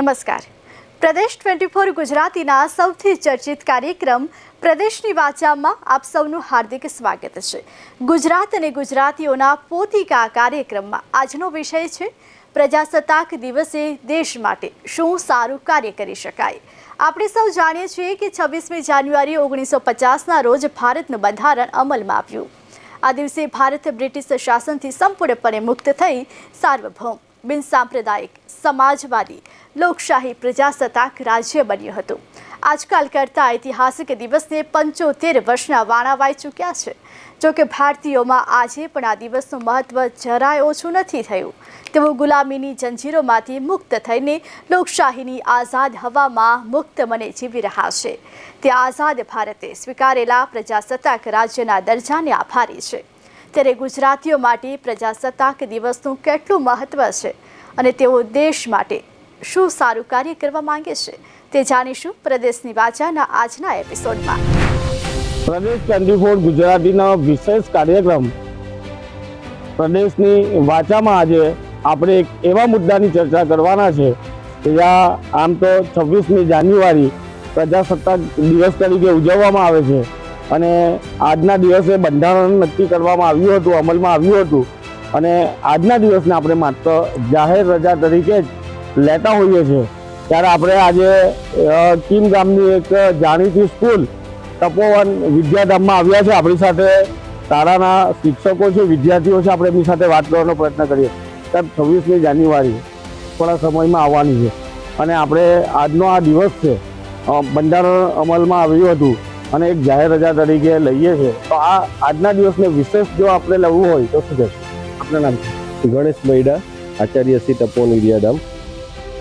નમસ્કાર. પ્રદેશ 24 ગુજરાતીના સૌથી ચર્ચિત કાર્યક્રમ પ્રદેશની વાચામાં આપ સૌનું હાર્દિક સ્વાગત છે. ગુજરાત અને ગુજરાતીઓના પોતિકા કાર્યક્રમમાં આજનો વિષય છે પ્રજાસત્તાક દિવસે દેશ માટે શું સારું કાર્ય કરી શકાય. આપણે સૌ જાણીએ છીએ કે 26મી જાન્યુઆરી 1950ના રોજ ભારતનું બંધારણ અમલમાં આવ્યું. આ દિવસે ભારત બ્રિટિશ શાસનથી સંપૂર્ણપણે મુક્ત થઈ સાર્વભૌમ, બિનસાંપ્રદાયિક, સમાજવાદી, લોકશાહી પ્રજાસત્તાક રાજ્ય બન્યું હતું. આજકાલ કરતા ઐતિહાસિક દિવસને 75 વર્ષના વાણાવાઈ ચૂક્યા છે. જોકે ભારતીયોમાં આજે પણ આ દિવસનું મહત્વ જરાય ઓછું નથી થયું. તેઓ ગુલામીની જંજીરોમાંથી મુક્ત થઈને લોકશાહીની આઝાદ હવામાં મુક્ત મને જીવી રહ્યા છે. તે આઝાદ ભારતે સ્વીકારેલા પ્રજાસત્તાક રાજ્યના દરજ્જાને આભારી છે. ત્યારે ગુજરાતીઓ માટે પ્રજાસત્તાક દિવસનું કેટલું મહત્વ છે અને તેઓ દેશ માટે શું સારું કાર્ય કરવા માંગે છે તે જાણીશું પ્રદેશની વાચાના આજના એપિસોડમાં. પ્રદેશ 24 ગુજરાતીનો વિશેષ કાર્યક્રમ પ્રદેશની વાચામાં આજે આપણે એક એવા મુદ્દાની ચર્ચા કરવાના છે કે જ્યાં આમ તો 26મી જાન્યુઆરી પ્રજાસત્તાક દિવસ તરીકે ઉજવવામાં આવે છે અને આજના દિવસે બંધારણ નક્કી કરવામાં આવ્યું હતું, અમલમાં આવ્યું હતું અને આજના દિવસને આપણે માત્ર જાહેર રજા તરીકે જ લેતા હોઈએ છીએ. ત્યારે આપણે આજે કીમ ગામની એક જાણીતી સ્કૂલ તપોવન વિદ્યાધામમાં આવ્યા છે. આપણી સાથે શાળાના શિક્ષકો છે, વિદ્યાર્થીઓ છે. આપણે એમની સાથે વાત કરવાનો પ્રયત્ન કરીએ. સાહેબ, 26મી જાન્યુઆરી થોડા સમયમાં આવવાની છે અને આપણે આજનો આ દિવસ છે, બંધારણ અમલમાં આવ્યું હતું અને એક જાહેર રજા તરીકે લઈએ છીએ. તો આજના દિવસને વિશેષ જો આપણે લેવું હોય તો શું કહેશું? આપનું નામ છે? ગણેશ બૈડા, આચાર્ય શ્રી તપોવન વિદ્યાધામ.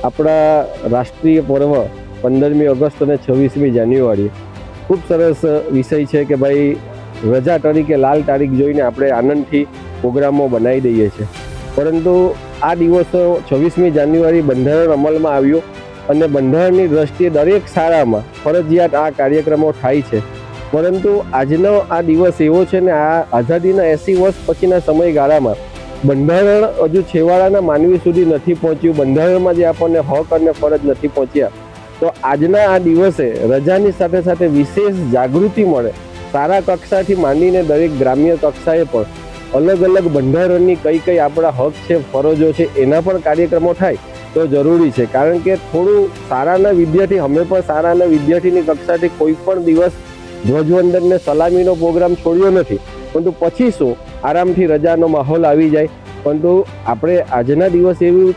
આપણા રાષ્ટ્રીય પર્વ 15મી ઓગસ્ટ અને 26મી જાન્યુઆરી ખૂબ સરસ વિષય છે કે ભાઈ રજા તરીકે લાલ તારીખ જોઈને આપણે આનંદથી પ્રોગ્રામો બનાવી દઈએ છીએ. પરંતુ આ દિવસો 26મી જાન્યુઆરી બંધારણ અમલમાં આવ્યું અને બંધારણની દ્રષ્ટિએ દરેક શાળામાં ફરજિયાત આ કાર્યક્રમો થાય છે. પરંતુ આજનો આ દિવસ એવો છે ને, આ આઝાદીના 80 વર્ષ પછીના સમયગાળામાં બંધારણ હજુ છેવાડાના માનવી સુધી નથી પહોંચ્યું. બંધારણમાં જે આપણને હક અને ફરજ નથી પહોંચ્યા. તો આજના આ દિવસે રજાની સાથે સાથે વિશેષ જાગૃતિ મળે. શાળા કક્ષાથી માંડીને દરેક ગ્રામ્ય કક્ષાએ પણ અલગ અલગ બંધારણની કઈ આપણા હક છે, ફરજો છે, એના પણ કાર્યક્રમો થાય તો જરૂરી છે. કારણ કે થોડું શાળાના વિદ્યાર્થી, અમે પણ શાળાના વિદ્યાર્થીની કક્ષાથી કોઈ પણ દિવસ ધ્વજવંદન ને સલામીનો પ્રોગ્રામ છોડ્યો નથી. પરંતુ પછી શું, આરામથી રજાનો માહોલ આવી જાય. પરંતુ આપણે આજના દિવસ એવી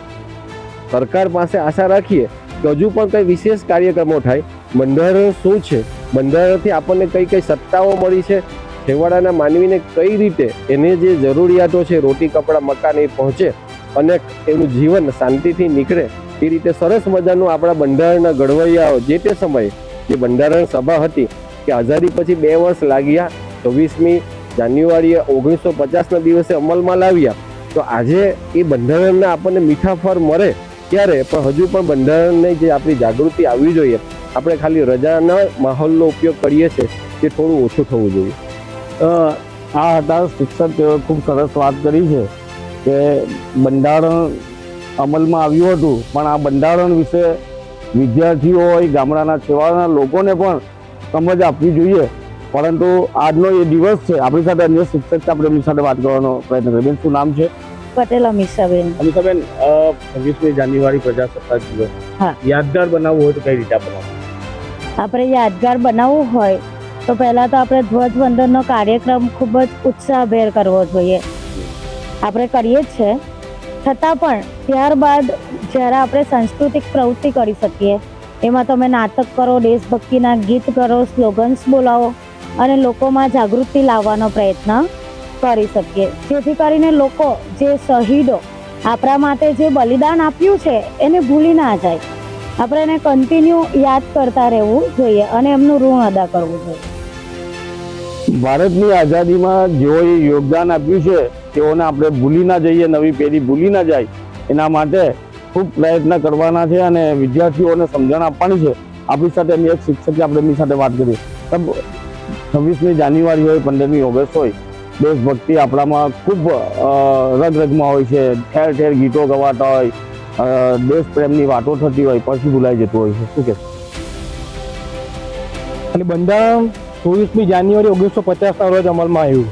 સરકાર પાસે આશા રાખીએ કે હજુ પણ કંઈ વિશેષ કાર્યક્રમો થાય. બંધારણ શું છે, બંધારણથી આપણને કઈ સત્તાઓ મળી છે, છેવાડાના માનવીને કઈ રીતે એને જે જરૂરિયાતો છે, રોટી કપડાં મકાન, એ પહોંચે અને એનું જીવન શાંતિથી નીકળે, એ રીતે સરસ મજાનું આપણા બંધારણના ઘડવૈયાઓ જે તે સમયે જે બંધારણ સભા હતી કે આઝાદી પછી 2 વર્ષ લાગ્યા, 26મી જાન્યુઆરીએ 1950ના દિવસે અમલમાં લાવ્યા. તો આજે એ બંધારણના આપણને મીઠા ફળ મળે ત્યારે પણ હજુ પણ બંધારણની જે આપણી જાગૃતિ આવવી જોઈએ. આપણે ખાલી રજાના માહોલનો ઉપયોગ કરીએ છીએ તે થોડું ઓછું થવું જોઈએ. આ હતા શિક્ષક, ખૂબ સરસ વાત કરી છે કે બંધારણ અમલમાં આવ્યું હતું, પણ આ બંધારણ વિશે વિદ્યાર્થીઓ હોય, ગામડાના છેવાડાના લોકોને પણ સમજ આપવી જોઈએ. પરંતુ આજનો એ દિવસ છે. આપણી સાથે અન્ય શિક્ષક, આપણે એમની સાથે વાત કરવાનો પ્રયત્ન કરીએ. બેન, શું નામ છે? પટેલ અમીષાબેન. અમીષાબેન, 26મી જાન્યુઆરી પ્રજાસત્તાક દિવસ યાદગાર બનાવવું હોય તો કઈ રીતે બનાવવું? આપણે યાદગાર બનાવવું હોય તો પહેલા તો આપણે ધ્વજવંદનનો કાર્યક્રમ ખૂબ જ ઉત્સાહભેર કરવો જોઈએ. આપણે કરીએ જ છે, છતાં પણ ત્યારબાદ જ્યારે આપણે સાંસ્કૃતિક પ્રવૃત્તિ કરી શકીએ, એમાં તમે નાટક કરો, દેશભક્તિના ગીત કરો, સ્લોગન્સ બોલાવો અને લોકોમાં જાગૃતિ લાવવાનો પ્રયત્ન કરી શકીએ. જેથી કરીને લોકો, જે શહીદો આપણા માટે જે બલિદાન આપ્યું છે એને ભૂલી ના જાય. આપણે એને કન્ટિન્યુ યાદ કરતા રહેવું જોઈએ અને એમનું ઋણ અદા કરવું જોઈએ. ભારતની આઝાદીમાં જેઓએ યોગદાન આપ્યું છે તેઓને આપણે ભૂલી ના જઈએ, નવી પેઢી ભૂલી ના જાય, એના માટે ખૂબ પ્રયત્ન કરવાના છે અને વિદ્યાર્થીઓને સમજણ આપવાની છે. આપણી સાથે એક શિક્ષક છે, આપણે એમની સાથે વાત કરીએ. 26મી જાન્યુઆરી હોય, 15મી ઓગસ્ટ હોય, દેશભક્તિ આપણામાં ખૂબ રગરગમાં હોય છે. ઠેર ઠેર ગીતો ગવાતા હોય, દેશ પ્રેમની વાતો થતી હોય પછી ભૂલાઈ જતું હોય છે. શું કે અને બંધારણ 24મી જાન્યુઆરી 1950ના રોજ અમલમાં આવ્યું,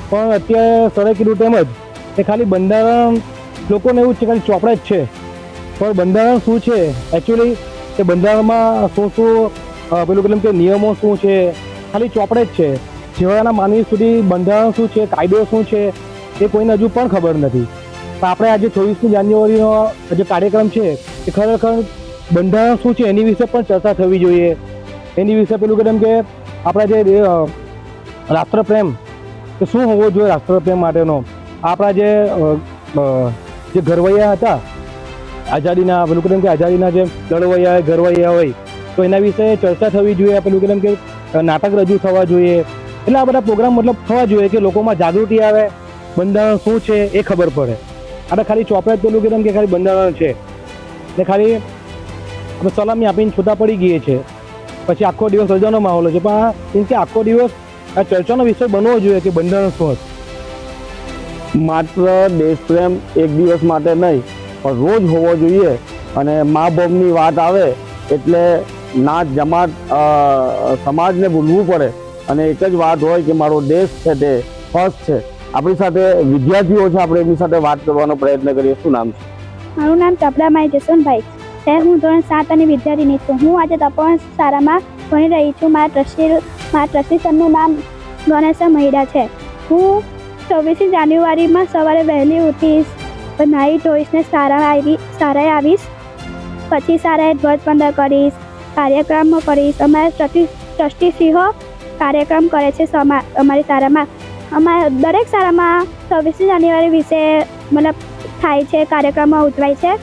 પણ અત્યારે સરે કીધું તેમ જ કે ખાલી બંધારણ લોકોને એવું છે ખાલી ચોપડા જ છે, પણ બંધારણ શું છે એકચ્યુઅલી કે બંધારણમાં શું પેલું કેમ કે નિયમો શું છે ખાલી ચોપડે જ છે. છેવાડાના માનવી સુધી બંધારણ શું છે, કાયદો શું છે એ કોઈને હજુ પણ ખબર નથી. તો આપણે આજે 24મી જાન્યુઆરીનો જે કાર્યક્રમ છે એ ખરેખર બંધારણ શું છે એની વિશે પણ ચર્ચા થવી જોઈએ. એની વિશે પેલું કેમ કે આપણા જે રાષ્ટ્રપ્રેમ કે શું હોવો જોઈએ રાષ્ટ્રપ્રેમ માટેનો, આપણા જે ઘરવૈયા હતા આઝાદીના, પેલું કેમ કે આઝાદીના જે લડવૈયા ઘરવૈયા હોય તો એના વિશે ચર્ચા થવી જોઈએ. પેલું કેમ કે નાટક રજૂ થવા જોઈએ. એટલે આ બધા પ્રોગ્રામ મતલબ થવા જોઈએ કે લોકોમાં જાગૃતિ આવે, બંધારણ શું છે એ ખબર પડે. આપણે ખાલી ચોપડે પેલું કેમ કે ખાલી બંધારણ છે ને ખાલી આપણે સલામી આપીને છૂટા પડી ગઈએ છે, પછી આખો દિવસ રજાનો માહોલ છે. પણ આ કે આખો દિવસ આ ચર્ચાનો વિષય બનવો જોઈએ કે બંધારણ શું હતું. માત્ર દેશ પ્રેમ એક દિવસ માટે નહીં પણ રોજ હોવો જોઈએ. અને મા બોમની વાત આવે એટલે નાત જમાત સમાજને ભૂલવું પડે અને એક જ વાત હોય કે મારો દેશ છે તે ફર્સ્ટ છે. આપણી સાથે વિદ્યાર્થીઓ છે, આપણે એમની સાથે વાત કરવાનો પ્રયત્ન કરીએ. શું નામ છે? મારું નામ ચપડામાઈ જસવંતભાઈ છે. હું ધોરણ 7 અને વિદ્યાર્થીની છું. હું આજે તપોવન શાળામાં ભણી રહી છું. મારા ટ્રસ્ટી સરનું નામ ગણેશા મહિડા છે. હું 24મી જાન્યુઆરીમાં સવારે વહેલી ઉઠીશ, નાહી ધોઈશને શાળાએ આવીશ, પછી શાળાએ ધ્વજવંદન કરીશ, કાર્યક્રમ કરીશ. અમારા ટ્રસ્ટીશ્રીઓ કાર્યક્રમ કરે છે અમારી શાળામાં. દરેક શાળામાં 26મી જાન્યુઆરી વિશે મતલબ થાય છે, કાર્યક્રમો ઉજવાય છે.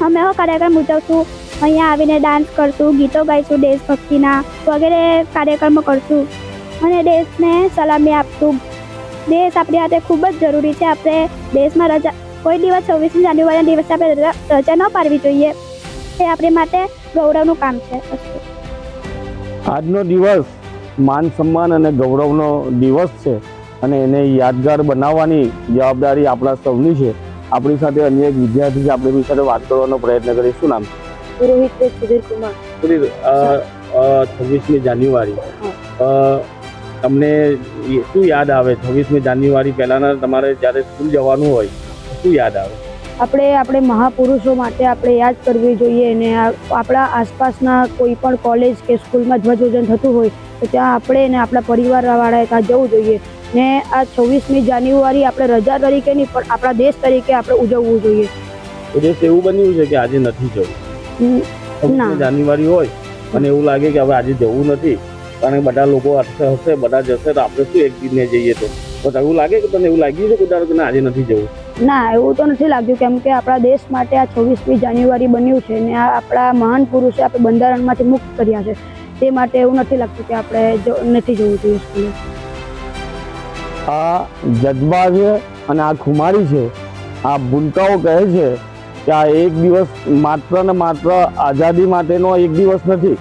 અમે કાર્યક્રમ ઉજવશું, અહીંયા આવીને ડાન્સ કરશું, ગીતો ગાઈશું દેશભક્તિના વગેરે કાર્યક્રમો કરશું અને દેશને સલામી આપશું. દેશ આપણી માટે ખૂબ જ જરૂરી છે. આપણે દેશમાં રજા કોઈ દિવસ 26મી જાન્યુઆરીના દિવસે આપણે રજા ન પાડવી જોઈએ. એ આપણી માટે ગૌરવનું કામ છે. આજનો દિવસ માન સન્માન અને ગૌરવનો દિવસ છે અને એને યાદગાર બનાવવાની જવાબદારી આપણા સૌની છે. આપણી સાથે અન્ય એક વિદ્યાર્થી છે, આપણે એમની સાથે વાત કરવાનો પ્રયત્ન કરીએ. શું નામ છે? પુરોહિત સુધીર કુમાર. 26મી જાન્યુઆરી તમને શું યાદ આવે? 26મી જાન્યુઆરી પહેલાના તમારે જ્યારે સ્કૂલ જવાનું હોય શું યાદ આવે? આપણે મહાપુરુષો માટે આપણે યાદ કરવી જોઈએ અને આપણા આસપાસના કોઈ પણ કોલેજ કે સ્કૂલમાં ધ્વજવંદન થતું હોય તો ત્યાં આપણે અને આપણા પરિવારવાળાએ ત્યાં જવું જોઈએ. ને આ 26મી જાન્યુઆરી આપણે રજા તરીકે નહીં પણ આપણા દેશ તરીકે આપણે ઉજવવું જોઈએ. તો દેશ એવું બન્યું છે કે આજે નથી જવું. 26મી જાન્યુઆરી હોય અને એવું લાગે કે હવે આજે જવું નથી કારણ કે બધા લોકો હશે, બધા જશે તો આપણે શું એક દિને જઈએ તો એવું લાગે કે તને એવું લાગ્યું છે કે આજે નથી જવું? ના, એવું તો નથી લાગ્યું, કેમ કે આપણા દેશ માટે આ 26મી જાન્યુઆરી બન્યું છે ને આ આપણા મહાન પુરુષે આપણે બંધારણમાંથી મુક્ત કર્યા છે. તે માટે એવું નથી લાગતું કે આપણે નથી જવું જોઈએ સ્કૂલે. આ જજ્બા છે અને આ ખુમારી છે. આ ભૂલકાઓ કહે છે કે આ એક દિવસ માત્ર ને માત્ર આઝાદી માટેનો એક દિવસ નથી.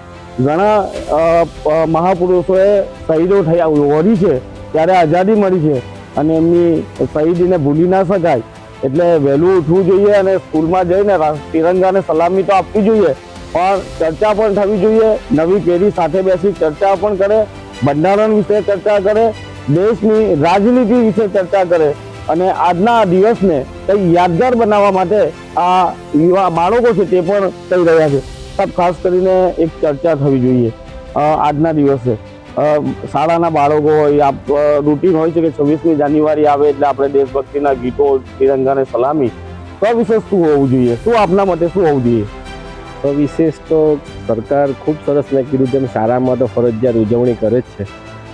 ઘણા મહાપુરુષોએ શહીદો થયા વળી છે ત્યારે આઝાદી મળી છે અને એમની શહીદીને ભૂલી ના શકાય. એટલે વહેલું ઉઠવું જોઈએ અને સ્કૂલમાં જઈને તિરંગાને સલામી તો આપવી જોઈએ પણ ચર્ચા પણ થવી જોઈએ. નવી પેઢી સાથે બેસી ચર્ચા પણ કરે, બંધારણ વિશે ચર્ચા કરે, દેશની રાજનીતિ વિશે ચર્ચા કરે અને આજના આ દિવસને કંઈ યાદગાર બનાવવા માટે આ યુવા બાળકો છે તે પણ કહી રહ્યા છે. ખાસ કરીને એક ચર્ચા થવી જોઈએ આજના દિવસે. શાળાના બાળકો હોય, રૂટીન હોય છે કે 26મી જાન્યુઆરી આવે એટલે આપણે દેશભક્તિના ગીતો, તિરંગાને સલામી. તો વિશેષ શું હોવું જોઈએ? શું આપના મતે શું હોવું જોઈએ? તો વિશેષ તો સરકાર ખૂબ સરસ મેં કીધું તેમ શાળામાં તો ફરજિયાત ઉજવણી કરે જ છે,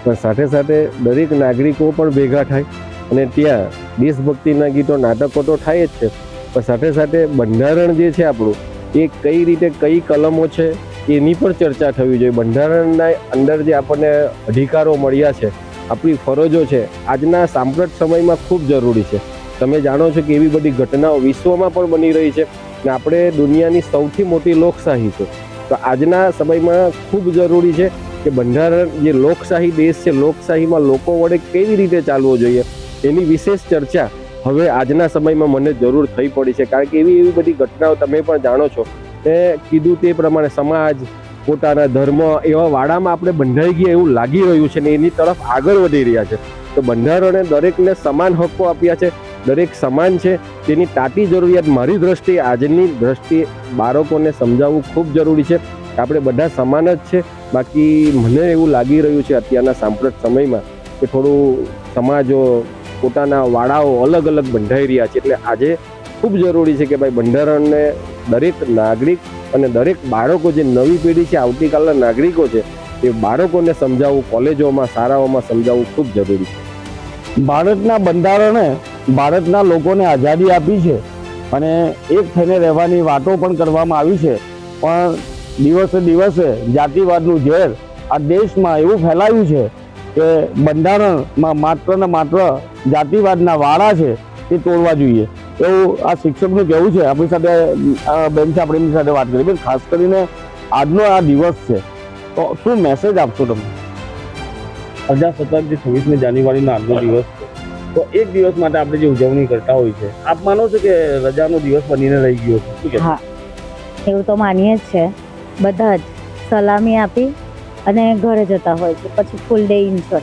પણ સાથે સાથે દરેક નાગરિકો પણ ભેગા થાય અને ત્યાં દેશભક્તિના ગીતો, નાટકો તો થાય જ છે, પણ સાથે સાથે બંધારણ જે છે આપણું એ કઈ રીતે કઈ કલમો છે એની પણ ચર્ચા થવી જોઈએ. બંધારણના અંદર જે આપણને અધિકારો મળ્યા છે, આપણી ફરજો છે, આજના સાંપ્રત સમયમાં ખૂબ જરૂરી છે. તમે જાણો છો કે એવી બધી ઘટનાઓ વિશ્વમાં પણ બની રહી છે ને આપણે દુનિયાની સૌથી મોટી લોકશાહી છે. તો આજના સમયમાં ખૂબ જરૂરી છે કે બંધારણ જે લોકશાહી દેશ છે, લોકશાહીમાં લોકો વડે કેવી રીતે ચાલવો જોઈએ એની વિશેષ ચર્ચા હવે આજના સમયમાં મને જરૂર થઈ પડી છે, કારણ કે એવી બધી ઘટનાઓ તમે પણ જાણો છો કે કીધું તે પ્રમાણે સમાજ પોતાના ધર્મ એવા વાડામાં આપણે બંધાઈ ગયા એવું લાગી રહ્યું છે ને એની તરફ આગળ વધી રહ્યા છે. તો બંધારણે દરેકને સમાન હક્કો આપ્યા છે, દરેક સમાન છે. તેની તાતી જરૂરિયાત મારી દ્રષ્ટિએ, આજની દ્રષ્ટિએ બાળકોને સમજાવવું ખૂબ જરૂરી છે. આપણે બધા સમાન જ છે. બાકી મને એવું લાગી રહ્યું છે અત્યારના સાંપ્રત સમયમાં કે થોડું સમાજો પોતાના વાડાઓ અલગ અલગ બંધાઈ રહ્યા છે. એટલે આજે ખૂબ જરૂરી છે કે ભાઈ બંધારણને દરેક નાગરિક અને દરેક બાળકો, જે નવી પેઢી છે, આવતીકાલના નાગરિકો છે, એ બાળકોને સમજાવવું, કોલેજોમાં શાળાઓમાં સમજાવવું ખૂબ જરૂરી છે. ભારતના બંધારણે ભારતના લોકોને આઝાદી આપી છે અને એક થઈને રહેવાની વાતો પણ કરવામાં આવી છે. પણ દિવસે દિવસે જાતિવાદનું ઝેર આ દેશમાં એવું ફેલાયું છે કે બંધારણમાં માત્ર ને માત્ર જાતિવાદના વાળા છે એ તોડવા જોઈએ એવું આ શિક્ષકનું કહેવું છે. આપણી સાથે બેન છે, આપણે એમની સાથે વાત કરીએ. બેન, ખાસ કરીને આજનો આ દિવસ છે, તો શું મેસેજ આપશો તમે? પ્રજાસત્તાક જે 26મી જાન્યુઆરીનો આજનો દિવસ છે, તો એક દિવસ માટે આપણે જે ઉજવણી કરતા હોય છે, આપ માનો છો કે રજાનો દિવસ બનીને રહી ગયો છે? શું કહેશો? હા, એવું તો માનીએ જ છે. બધા જ સલામી આપી અને ઘરે જતા હોય છે, પછી ફૂલ ડે એન્જોય.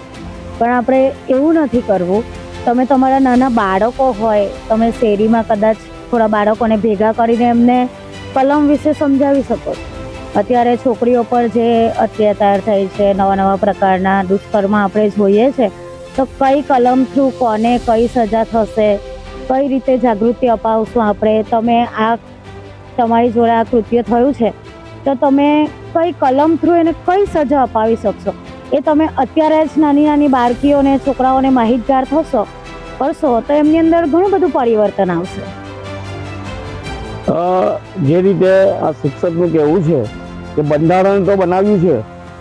પણ આપણે એવું નથી કરવું. તમે તમારા નાના બાળકો હોય, તમે શેરીમાં કદાચ થોડા બાળકોને ભેગા કરીને એમને કલમ વિશે સમજાવી શકો છો. અત્યારે છોકરીઓ પર જે અત્યાચાર થાય છે, નવા નવા પ્રકારના દુષ્કર્મ આપણે જોઈએ છે, તો કઈ કલમ થ્રુ કોને કઈ સજા થશે, કઈ રીતે જાગૃતિ અપાવશું આપણે. તમે આ તમારી જોડે આ કૃત્ય થયું છે તો તમે કઈ કલમ થ્રુ એને કઈ સજા અપાવી શકશો, એ તમે અત્યારે જ નાની નાની બાળકીઓને, છોકરાઓને માહિતગાર કરશો તો એમની અંદર ઘણું બધું પરિવર્તન આવશે. જે રીતે આ શિક્ષકનું કહેવું છે કે બંધારણ તો બનાવ્યું છે,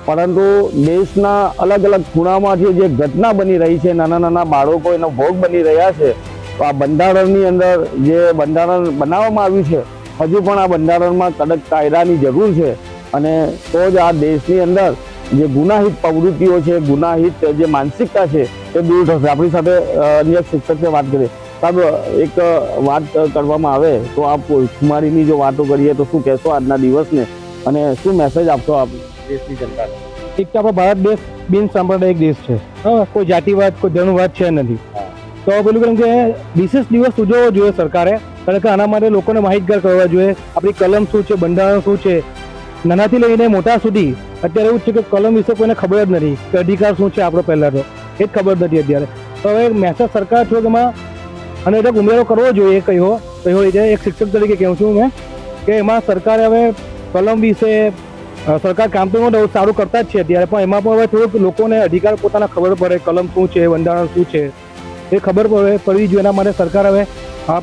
પરંતુ દેશના અલગ અલગ ખૂણામાંથી જે ઘટના બની રહી છે, નાના નાના બાળકો એનો ભોગ બની રહ્યા છે, તો આ બંધારણની અંદર જે બંધારણ બનાવવામાં આવ્યું છે, હજુ પણ આ બંધારણમાં કડક કાયદાની જરૂર છે. અને તો જ આ દેશની અંદર જે ગુનાહિત પ્રવૃત્તિઓ છે, ગુનાહિત જે માનસિકતા છે, એ દૂર થશે. આપણી સાથે અન્ય શિક્ષકે વાત કરી. સાહેબ, એક વાત કરવામાં આવે તો આપ કુમારીની જો વાતો કરીએ તો શું કહેશો આજના દિવસને અને શું મેસેજ આપશો આપ દેશની જનતાને? એક તો આપણો ભારત દેશ બિન સાંપ્રદાયિક દેશ છે. હા, કોઈ જાતિવાદ, કોઈ ધર્મવાદ છે નથી. તો પેલું કેમ કે વિશેષ દિવસ ઉજવવો જોઈએ સરકારે, કારણ કે આના માટે લોકોને માહિતગાર કરવા જોઈએ. આપણી કલમ શું છે, બંધારણ શું છે, નાનાથી લઈને મોટા સુધી. અત્યારે એવું જ છે કે કલમ વિશે કોઈને ખબર જ નથી કે અધિકાર શું છે આપણો. પહેલાં તો એ જ ખબર નથી અત્યારે. તો હવે મેસેજ સરકાર છો કે એમાં અને એટલે ઉમેરો કરવો જોઈએ. કયો રીતે એક શિક્ષક તરીકે કહું છું મેં કે એમાં સરકારે હવે કલમ વિશે સરકાર કામ તો સારું કરતા જ છે અત્યારે, પણ એમાં પણ હવે થોડુંક લોકોને અધિકાર પોતાના ખબર પડે, કલમ શું છે, બંધારણ શું છે, એ ખબર પડવી જોઈએ. એના માટે સરકાર હવે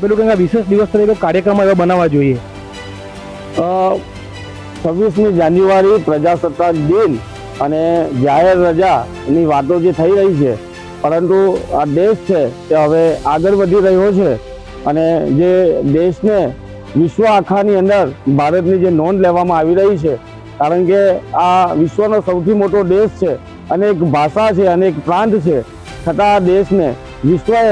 પેલું કંઈક વિશેષ દિવસ તરીકે કાર્યક્રમ એવા બનાવવા જોઈએ. 26મી જાન્યુઆરી પ્રજાસત્તાક દિન અને જાહેર રજાની વાતો જે થઈ રહી છે, પરંતુ આ દેશ છે તે હવે આગળ વધી રહ્યો છે અને જે દેશને વિશ્વ આખાની અંદર ભારતની જે નોંધ લેવામાં આવી રહી છે, કારણ કે આ વિશ્વનો સૌથી મોટો દેશ છે, અનેક ભાષા છે, અનેક પ્રાંત છે, છતાં આ દેશને વિશ્વએ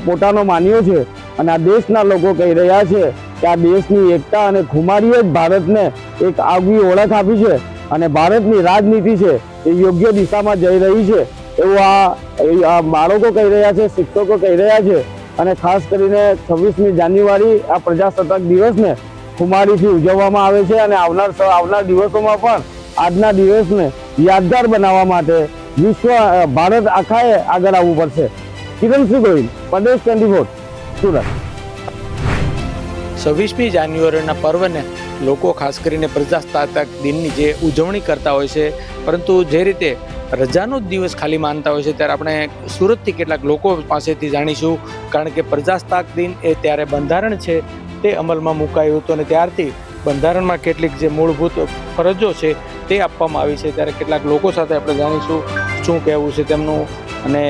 પોતાનો માન્યો છે. અને આ દેશના લોકો કહી રહ્યા છે કે આ દેશની એકતા અને ખુમારીએ જ ભારતને એક આગવી ઓળખ આપી છે અને ભારતની રાજનીતિ છે એ યોગ્ય દિશામાં જઈ રહી છે એવું આ બાળકો કહી રહ્યા છે, શિક્ષકો કહી રહ્યા છે. અને ખાસ કરીને 26મી જાન્યુઆરી આ પ્રજાસત્તાક દિવસને ખુમારીથી ઉજવવામાં આવે છે અને આવનાર દિવસોમાં પણ આજના દિવસને યાદગાર બનાવવા માટે ભારત આખાએ આગળ આવવું પડશે. કિરણસિંહ ગોહિલ, પ્રદેશ 24, સુરત. 26મી જાન્યુઆરીના પર્વને લોકો ખાસ કરીને પ્રજાસત્તાક દિનની જે ઉજવણી કરતા હોય છે, પરંતુ જે રીતે રજાનો જ દિવસ ખાલી માનતા હોય છે, ત્યારે આપણે સુરતથી કેટલાક લોકો પાસેથી જાણીશું. કારણ કે પ્રજાસત્તાક દિન એ ત્યારે બંધારણ છે તે અમલમાં મુકાયું હતું અને ત્યારથી બંધારણમાં કેટલીક જે મૂળભૂત ફરજો છે તે આપવામાં આવી છે. ત્યારે કેટલાક લોકો સાથે આપણે જાણીશું શું કહેવું છે તેમનું. અને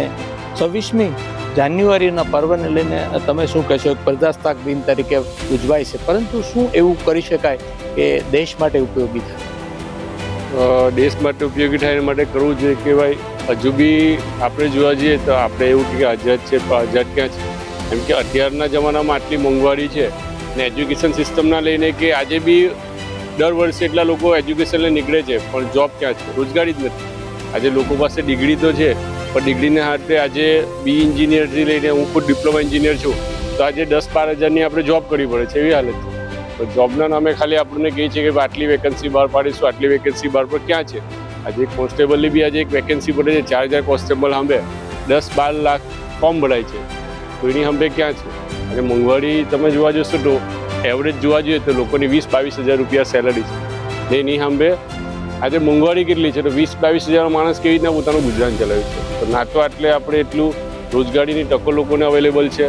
26મી જાન્યુઆરીના પર્વને લઈને તમે શું કહેશો? એક પ્રજાસત્તાક દિન તરીકે ઉજવાય છે, પરંતુ શું એવું કરી શકાય કે દેશ માટે ઉપયોગી થાય? દેશ માટે ઉપયોગી થાય એના માટે કરવું જોઈએ કે ભાઈ હજુ બી આપણે જોવા જઈએ તો આપણે એવું કે આઝાદ છે, પણ આઝાદ ક્યાં છે? કેમ કે અત્યારના જમાનામાં આટલી મોંઘવારી છે ને એજ્યુકેશન સિસ્ટમના લઈને કે આજે બી દર વર્ષે એટલા લોકો એજ્યુકેશનને નીકળે છે પણ જોબ ક્યાં છે, રોજગારી જ નથી. આજે લોકો પાસે ડિગ્રી તો છે પણ ડિગ્રીને હાથે આજે બી એન્જિનિયરથી લઈને હું ખુદ ડિપ્લોમા એન્જિનિયર છું તો આજે 10-12 હજારની આપણે જોબ કરવી પડે છે, એવી હાલત છે. તો જોબના નામે ખાલી આપણને કહે છે કે આટલી વેકેન્સી બહાર પાડીશું, આટલી વેકેન્સી બહાર, પણ ક્યાં છે? આજે કોન્સ્ટેબલની બી આજે એક વેકેન્સી પડે છે, 4000 કોન્સ્ટેબલ સાંભે 10-12 લાખ ફોર્મ ભરાય છે, તો એની સાંભે ક્યાં છે? અને મોંઘવારી તમે જોવા જશો તો એવરેજ જોવા જોઈએ તો લોકોની 20-22 હજાર રૂપિયા સેલરી છે ને એની સાંભે આજે મોંઘવારી કેટલી છે તો 20-22 હજાર માણસ કેવી રીતના પોતાનું ગુજરાન ચલાવે છે? તો ના તો આટલે આપણે એટલું રોજગારીની તકો લોકોને અવેલેબલ છે,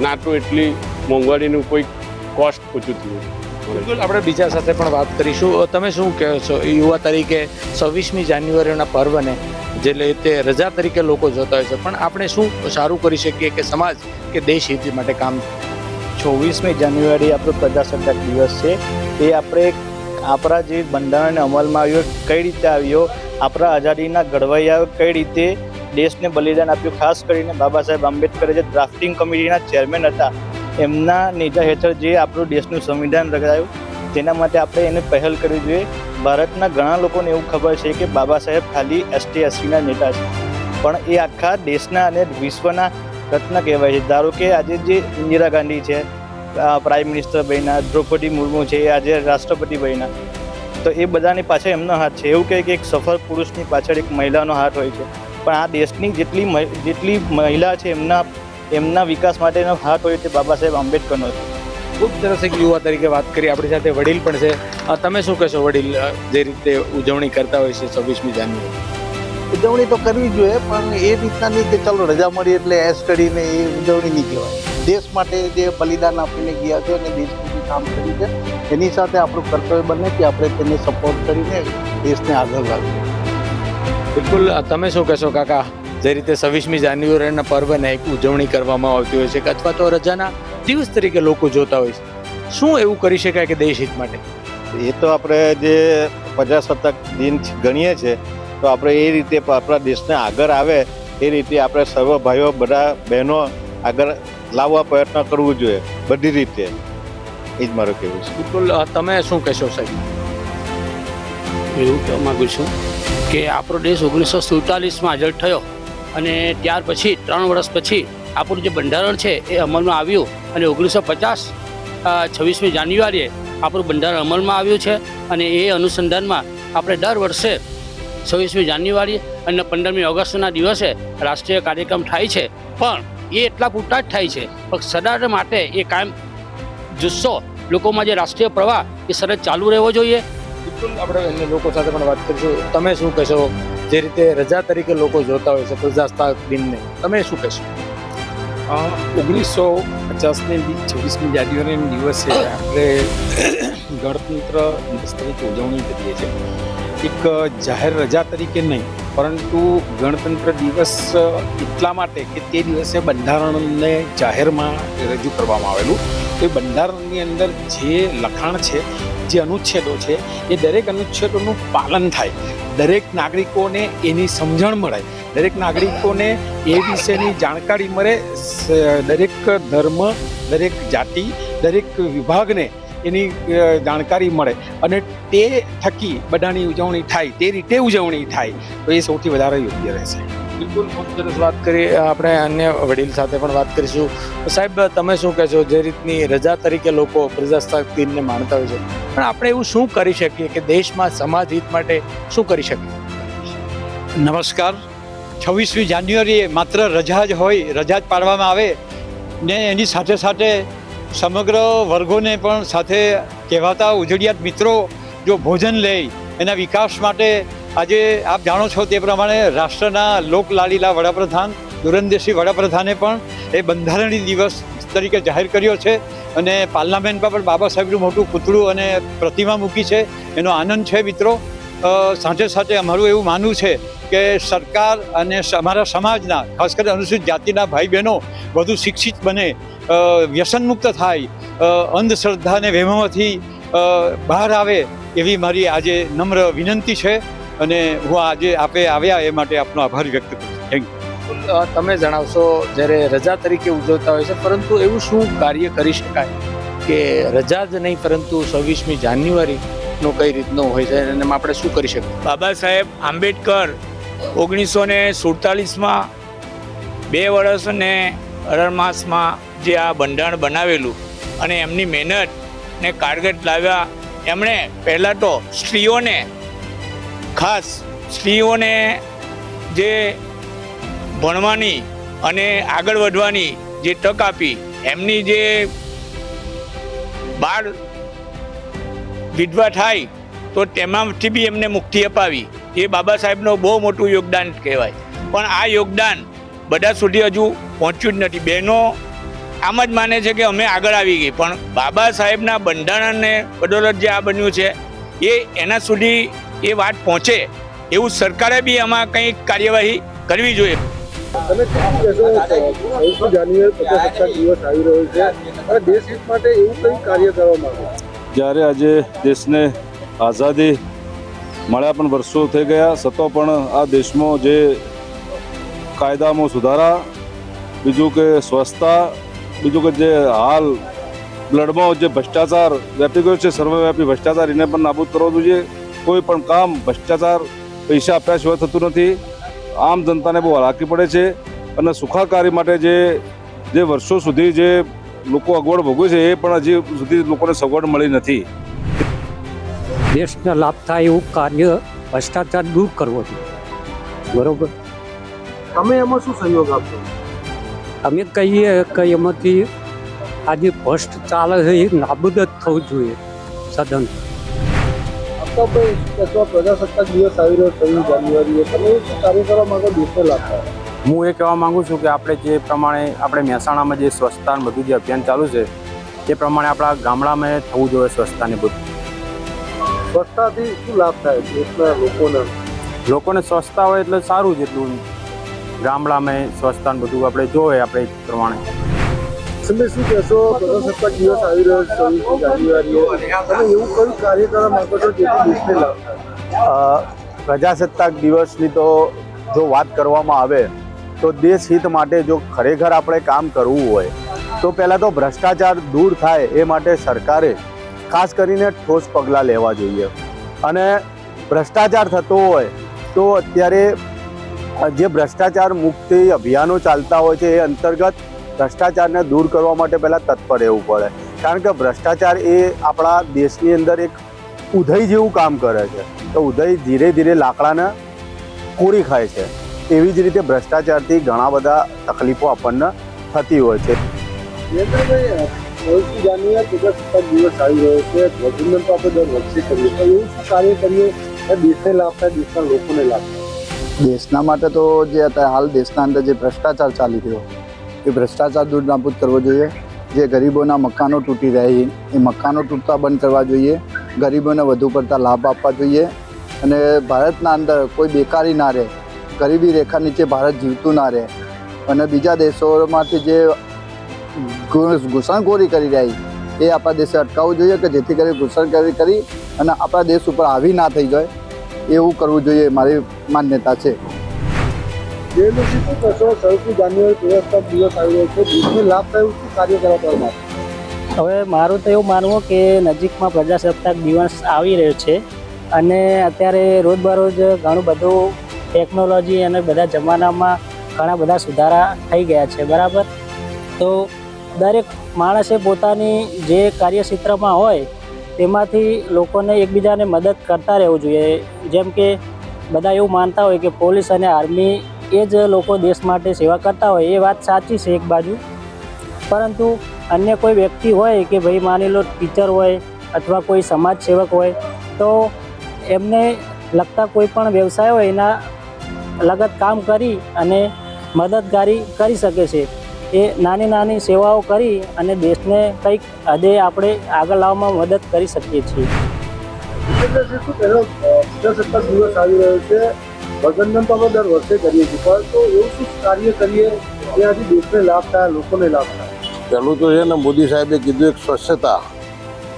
ના તો એટલી મોંઘવારીનું કોઈ કોસ્ટ ઓછું થયું છે. બિલકુલ, આપણે બીજા સાથે પણ વાત કરીશું. તમે શું કહો છો યુવા તરીકે 26મી જાન્યુઆરીના પર્વને જે તે રજા તરીકે લોકો જોતા હોય છે, પણ આપણે શું સારું કરી શકીએ કે સમાજ કે દેશ હિત માટે કામ? 26મી જાન્યુઆરી આપણો પ્રજાસત્તાક દિવસ છે. એ આપણે આપણા જે બંધારણ અમલમાં આવ્યો, કઈ રીતે આવ્યો, આપણા આઝાદીના ઘડવૈયાઓ કઈ રીતે દેશને બલિદાન આપ્યું, ખાસ કરીને બાબા સાહેબ આંબેડકર જે ડ્રાફ્ટિંગ કમિટીના ચેરમેન હતા, એમના નેજા હેઠળ જે આપણું દેશનું સંવિધાન રચાયું, તેના માટે આપણે એને પહેલ કરવી જોઈએ. ભારતના ઘણા લોકોને એવું ખબર છે કે બાબા સાહેબ ખાલી ST-SCના નેતા છે, પણ એ આખા દેશના અને વિશ્વના રત્ન કહેવાય છે. ધારો કે આજે જે ઇન્દિરા ગાંધી છે, પ્રાઇમ મિનિસ્ટર બન્યા, દ્રૌપદી મુર્મુ છે, એ આજે રાષ્ટ્રપતિ બન્યા, તો એ બધાની પાછળ એમનો હાથ છે. એવું કહે કે એક સફળ પુરુષની પાછળ એક મહિલાનો હાથ હોય છે, પણ આ દેશની જેટલી મહિલા છે એમના વિકાસ માટેનો હાથ હોય તે બાબા સાહેબ આંબેડકરનો છે. ખૂબ સરસ એક યુવા તરીકે વાત કરી. આપણી સાથે વડીલ પણ છે. તમે શું કહેશો વડીલ, જે રીતે ઉજવણી કરતા હોય છે 26મી જાન્યુઆરી? ઉજવણી તો કરવી જોઈએ, પણ એ રીતના નહીં કે ચાલો રજા મળી એટલે એશ કરીને એ ઉજવણી નહીં કહેવાય. દેશ માટે જે બલિદાન આપીને ગયા છે અને દેશ માટે કામ કર્યું છે, એની સાથે આપણું કર્તવ્ય બને કે આપણે તેને સપોર્ટ કરીને દેશને આગળ લાવીએ. બિલકુલ, તમે શું કહેશો કાકા, જે રીતે 26મી જાન્યુઆરીના પર્વને એક ઉજવણી કરવામાં આવતી હોય છે કે અથવા તો રજાના દિવસ તરીકે લોકો જોતા હોય છે, શું એવું કરી શકાય કે દેશ હિત માટે? એ તો આપણે જે પ્રજાસત્તાક દિન ગણીએ છીએ તો આપણે એ રીતે આપણા દેશને આગળ આવે એ રીતે આપણે સર્વ ભાઈઓ બધા બહેનો આગળ લાવવા પ્રયત્ન કરવું જોઈએ બધી રીતે. એ જ મારું કહેવું છે. બિલકુલ, તમે શું કહેશો સાહેબ? એવું કહેવા માગું છું કે આપણો દેશ 1947માં આઝાદ થયો અને ત્યાર પછી 3 વર્ષ પછી આપણું જે બંધારણ છે એ અમલમાં આવ્યું અને 1950 26મી જાન્યુઆરીએ આપણું બંધારણ અમલમાં આવ્યું છે. અને એ અનુસંધાનમાં આપણે દર વર્ષે 26મી જાન્યુઆરી અને 15મી ઓગસ્ટના દિવસે રાષ્ટ્રીય કાર્યક્રમ થાય છે, પણ એ એટલા પૂરતા જ થાય છે, પણ સદા માટે એ કાયમ જુસ્સો લોકોમાં જે રાષ્ટ્રીય પ્રવાહ એ સતત ચાલુ રહેવો જોઈએ. બિલકુલ, આપણે અન્ય લોકો સાથે પણ વાત કરીશું. તમે શું કહેશો, જે રીતે રજા તરીકે લોકો જોતા હોય છે પ્રજાસત્તાક દિનને, તમે શું કહેશો? 1950ની 26મી જાન્યુઆરીના દિવસે આપણે ગણતંત્ર દિવસ તરીકે ઉજવણી કરીએ છીએ. એક જાહેર રજા તરીકે નહીં, પરંતુ ગણતંત્ર દિવસ એટલા માટે કે તે દિવસે બંધારણને જાહેરમાં રજૂ કરવામાં આવેલું. એ બંધારણની અંદર જે લખાણ છે, જે અનુચ્છેદો છે, એ દરેક અનુચ્છેદોનું પાલન થાય, દરેક નાગરિકોને એની સમજણ મળે, દરેક નાગરિકોને એ વિશેની જાણકારી મળે, દરેક ધર્મ, દરેક જાતિ, દરેક વિભાગને એની જાણકારી મળે અને તે થકી બધાની ઉજવણી થાય, તે રીતે ઉજવણી થાય તો એ સૌથી વધારે યોગ્ય રહેશે. બિલકુલ, ખૂબ સરસ વાત કરી. આપણે અન્ય વડીલ સાથે પણ વાત કરીશું. સાહેબ, તમે શું કહેશો, જે રીતની રજા તરીકે લોકો પ્રજાસત્તાક દિનને માણતા હોય છે, પણ આપણે એવું શું કરી શકીએ કે દેશમાં સમાજ હિત માટે શું કરી શકીએ? નમસ્કાર. 26મી જાન્યુઆરીએ માત્ર રજા જ હોય, રજા જ પાડવામાં આવે ને એની સાથે સાથે સમગ્ર વર્ગોને પણ સાથે કહેવાતા ઉજળિયાત મિત્રો જો ભોજન લે એના વિકાસ માટે આજે આપ જાણો છો તે પ્રમાણે રાષ્ટ્રના લોકલાડીલા વડાપ્રધાન દુરંદેશી વડાપ્રધાને પણ એ બંધારણીય દિવસ તરીકે જાહેર કર્યો છે અને પાર્લામેન્ટમાં પણ બાબા સાહેબનું મોટું પૂતળું અને પ્રતિમા મૂકી છે. એનો આનંદ છે મિત્રો. સાથે સાથે અમારું એવું માનવું છે કે સરકાર અને અમારા સમાજના ખાસ કરીને અનુસૂચિત જાતિના ભાઈ બહેનો વધુ શિક્ષિત બને, વ્યસનમુક્ત થાય, અંધશ્રદ્ધા અને વહેમોમાંથી બહાર આવે એવી મારી આજે નમ્ર વિનંતી છે અને હું આજે આપે આવ્યા એ માટે આપનો આભાર વ્યક્ત કરું છું. Thank you. બિલકુલ તમે જણાવશો જ્યારે રજા તરીકે ઉજવતા હોય છે, પરંતુ એવું શું કાર્ય કરી શકાય કે રજા જ નહીં પરંતુ 26મી જાન્યુઆરીનો કઈ રીતનો હોય છે અને એમાં આપણે શું કરી શકીએ? બાબા સાહેબ આંબેડકર 1947માં 2 વર્ષ અને 18 માસમાં જે આ બંધારણ બનાવેલું અને એમની મહેનત ને કારગત લાવ્યા, એમણે પહેલાં તો સ્ત્રીઓને જે ભણવાની અને આગળ વધવાની જે તક આપી, એમની જે બાળ વિધવા થાય તો તેમાંથી બી એમને મુક્તિ અપાવી, એ બાબા સાહેબનો બહુ મોટું યોગદાન કહેવાય. પણ આ યોગદાન બધા સુધી હજુ પહોંચ્યું જ નથી. બહેનો આમ જ માને છે કે અમે આગળ આવી ગઈ, પણ બાબા સાહેબના બંધારણને બદોલત જે આ બન્યું છે એના સુધી એ વાત પહોંચે એવું સરકારે બી આમાં કંઈક કાર્યવાહી કરવી જોઈએ. તમે શું કહેશો? 26મી જાન્યુઆરી પ્રજાસત્તાક દિવસ આવી રહ્યો છે અને દેશ હિત માટે એવું કઈ કાર્ય કરવામાં આવે? જ્યારે આજે દેશને આઝાદી મળ્યા પણ વર્ષો થઈ ગયા, છતાં પણ આ દેશમાં જે કાયદામાં સુધારા, બીજું કે સ્વચ્છતા, બીજું કે જે હાલ બ્લડમાં જે ભ્રષ્ટાચાર વ્યાપી ગયો છે, સર્વવ્યાપી ભ્રષ્ટાચાર, એને પણ નાબૂદ કરવો જોઈએ. કોઈ પણ કામ ભ્રષ્ટાચાર પૈસા આપ્યા સિવાય થતું નથી. આમ જનતાને બહુ હાલાકી પડે છે અને સુખાકારી માટે જે વર્ષો સુધી જે લોકો અગવડ ભોગવે છે એ પણ હજી સુધી લોકોને સગવડ મળી નથી. દેશને લાભ થાય એવું કાર્ય ભ્રષ્ટાચાર દૂર કરવો જોઈએ. બરોબર. તમે એમાં શું સહયોગ આપશો? અમે કહીએ કે એમાંથી આજે ભ્રષ્ટ ચાલે છે એ નાબૂદ જ થવું જોઈએ સદન. પ્રજાસત્તાક દિવસ આવી રહ્યો 26 જાન્યુઆરીએ, તમે શું કાર્ય કરવા માંગો દેશને લાભ થાય? હું એ કહેવા માંગુ છું કે આપણે જે પ્રમાણે આપણે મહેસાણામાં જે સ્વચ્છતા બધું જે અભિયાન ચાલુ છે એ પ્રમાણે આપણા ગામડામાં થવું જોઈએ સ્વચ્છતાને બધું. સ્વચ્છતાથી શું લાભ થાય દેશના લોકોને સ્વચ્છતા હોય એટલે સારું જ. એટલું ગામડામાં સ્વચ્છતા બધું આપણે જોઈએ આપણે એ પ્રમાણે. તમે શું કહેશો? પ્રજાસત્તાક દિવસ આવી રહ્યો છે 26મી જાન્યુઆરીએ, તમે એવું કયું કાર્ય કરવા માંગો છો જેથી દેશને લાભ થાય? પ્રજાસત્તાક દિવસની તો જો વાત કરવામાં આવે તો દેશ હિત માટે જો ખરેખર આપણે કામ કરવું હોય તો પહેલાં તો ભ્રષ્ટાચાર દૂર થાય એ માટે સરકારે ખાસ કરીને ઠોસ પગલાં લેવા જોઈએ. અને ભ્રષ્ટાચાર થતો હોય તો અત્યારે જે ભ્રષ્ટાચાર મુક્તિ અભિયાનો ચાલતા હોય છે એ અંતર્ગત ભ્રષ્ટાચારને દૂર કરવા માટે પહેલાં તત્પર રહેવું પડે. કારણ કે ભ્રષ્ટાચાર એ આપણા દેશની અંદર એક ઉધઈ જેવું કામ કરે છે. તો ઉધઈ ધીરે ધીરે લાકડાને કોરી ખાય છે. એવી જ રીતે ભ્રષ્ટાચારથી ઘણા બધા તકલીફો આપણને થતી હોય છે. 26મી જાન્યુઆરી પ્રજાસત્તાક દિવસ આવી રહ્યો છે, ધ્વજવંદન તો આપણે દર વર્ષે કરીએ, તો એવું શું કાર્ય કરીએ કે દેશને લાભ થાય, દેશના લોકોને લાભ થાય? દેશના માટે તો જે અત્યારે હાલ દેશના અંદર જે ભ્રષ્ટાચાર ચાલી રહ્યો એ ભ્રષ્ટાચાર દૂર નાબૂદ કરવો જોઈએ. જે ગરીબોના મકાનો તૂટી રહ્યા એ મકાનો તૂટતા બંધ કરવા જોઈએ. ગરીબોને વધુ પડતા લાભ આપવા જોઈએ અને ભારતના અંદર કોઈ બેકારી ના રહે, ગરીબી રેખા નીચે ભારત જીવતું ના રહે. અને બીજા દેશોમાંથી જે ઘૂસણખોરી કરી રહી એ આપણા દેશે અટકાવવું જોઈએ કે જેથી કરી ઘૂસણખોરી કરી અને આપણા દેશ ઉપર હાવી ના થઈ જાય એવું કરવું જોઈએ, મારી માન્યતા છે. જે લોકો શું કહેશો? 26મી જાન્યુઆરી પ્રજાસત્તાક દિવસ આવી રહ્યો છે, દેશને લાભ થાય એવું શું કાર્ય કરવા પડે? હવે મારું તો એવું માનવું કે નજીકમાં પ્રજાસત્તાક દિવસ આવી રહ્યો છે અને અત્યારે રોજબરોજ ઘણું બધું ટેકનોલોજી અને બધા જમાનામાં ઘણા બધા સુધારા થઈ ગયા છે. બરાબર. તો દરેક માણસે પોતાની જે કાર્યક્ષેત્રમાં હોય તેમાંથી લોકોને એકબીજાને મદદ કરતા રહેવું જોઈએ. જેમ કે બધા એવું માનતા હોય કે પોલીસ અને આર્મી એ જ લોકો દેશ માટે સેવા કરતા હોય, એ વાત સાચી છે એક બાજુ. પરંતુ અન્ય કોઈ વ્યક્તિ હોય કે ભાઈ માની લો ટીચર હોય અથવા કોઈ સમાજ સેવક હોય તો એમને લગતા કોઈ પણ વ્યવસાય હોય એના લગત કામ કરી અને મદદગારી કરી શકે છે. એ નાની નાની સેવાઓ કરી અને દેશને કંઈક હદે આપણે આગળ લાવવામાં મદદ કરી શકીએ છીએ. પ્રજાસત્તાક દિવસ આવી રહ્યો છે, ધ્વજવંદન તો આપણે દર વર્ષે કરીએ છીએ, પરંતુ એવું શું કાર્ય કરીએ જેનાથી દેશને લાભ થાય, લોકોને લાભ થાય? પહેલું તો છે ને મોદી સાહેબે કીધું એક સ્વચ્છતા.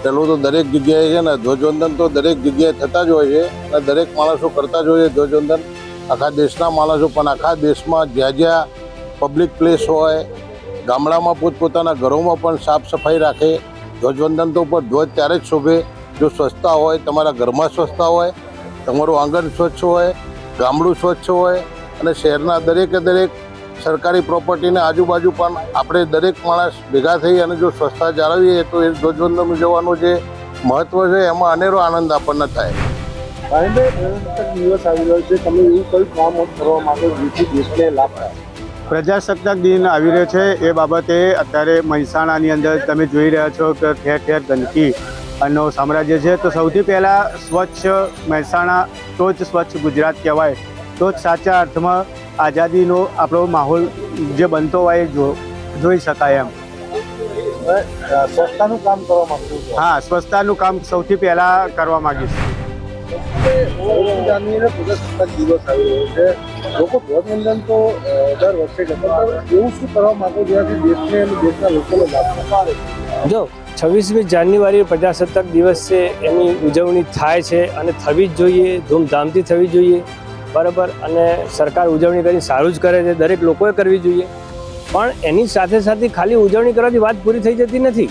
પહેલું તો દરેક જગ્યાએ છે ને ધ્વજવંદન તો દરેક જગ્યાએ થતા જ હોય છે અને દરેક માણસો કરતા જ હોય છે ધ્વજવંદન. આખા દેશના માણસો, પણ આખા દેશમાં જ્યાં જ્યાં પબ્લિક પ્લેસ હોય, ગામડામાં પોતપોતાના ઘરોમાં પણ સાફ સફાઈ રાખે. ધ્વજવંદન તો ઉપર ધ્વજ ત્યારે જ શોભે જો સ્વચ્છતા હોય, તમારા ઘરમાં સ્વચ્છતા હોય, તમારું આંગણ સ્વચ્છ હોય, ગામડું સ્વચ્છ હોય, અને શહેરના દરેકે દરેક સરકારી પ્રોપર્ટીને આજુબાજુ પણ આપણે દરેક માણસ ભેગા થઈ અને જો સ્વચ્છતા જાળવીએ તો એ ધ્વજવંદન ઉજવવાનું જે મહત્વ છે એમાં અનેરો આનંદ આપણને થાય. દિવસ આવી રહ્યો છે, તમે એવું કયું કામ કરવા માંગો જેથી દેશને લાભ થાય? પ્રજાસત્તાક દિન આવી રહ્યો છે એ બાબતે અત્યારે મહેસાણાની અંદર તમે જોઈ રહ્યા છો કે ઠેર ઠેર ગંદકી નો સામ્રાજ્ય છે. તો સૌથી પહેલાં સ્વચ્છ મહેસાણા તો જ સ્વચ્છ ગુજરાત કહેવાય, તો જ સાચા અર્થમાં આઝાદીનો આપણો માહોલ જે બનતો હોય એ જોઈ શકાય એમ. સ્વચ્છતાનું કામ કરવા માંગુ છું. હા, સ્વચ્છતાનું કામ સૌથી પહેલાં કરવા માગીશ. પ્રજાસત્તાક દિવસ આવી રહ્યો છે, લોકો ધ્વજવંદન તો દર વર્ષે કરતા, એવું શું કરવા માંગો જેનાથી દેશને અને દેશના લોકોને લાભ થાય? જો 26મી જાન્યુઆરી પ્રજાસત્તાક દિવસ છે એની ઉજવણી થાય છે અને થવી જ જોઈએ, ધૂમધામથી થવી જોઈએ, બરાબર. અને સરકાર ઉજવણી કરી સારું જ કરે છે, દરેક લોકોએ કરવી જોઈએ. પણ એની સાથે સાથે ખાલી ઉજવણી કરવાથી વાત પૂરી થઈ જતી નથી.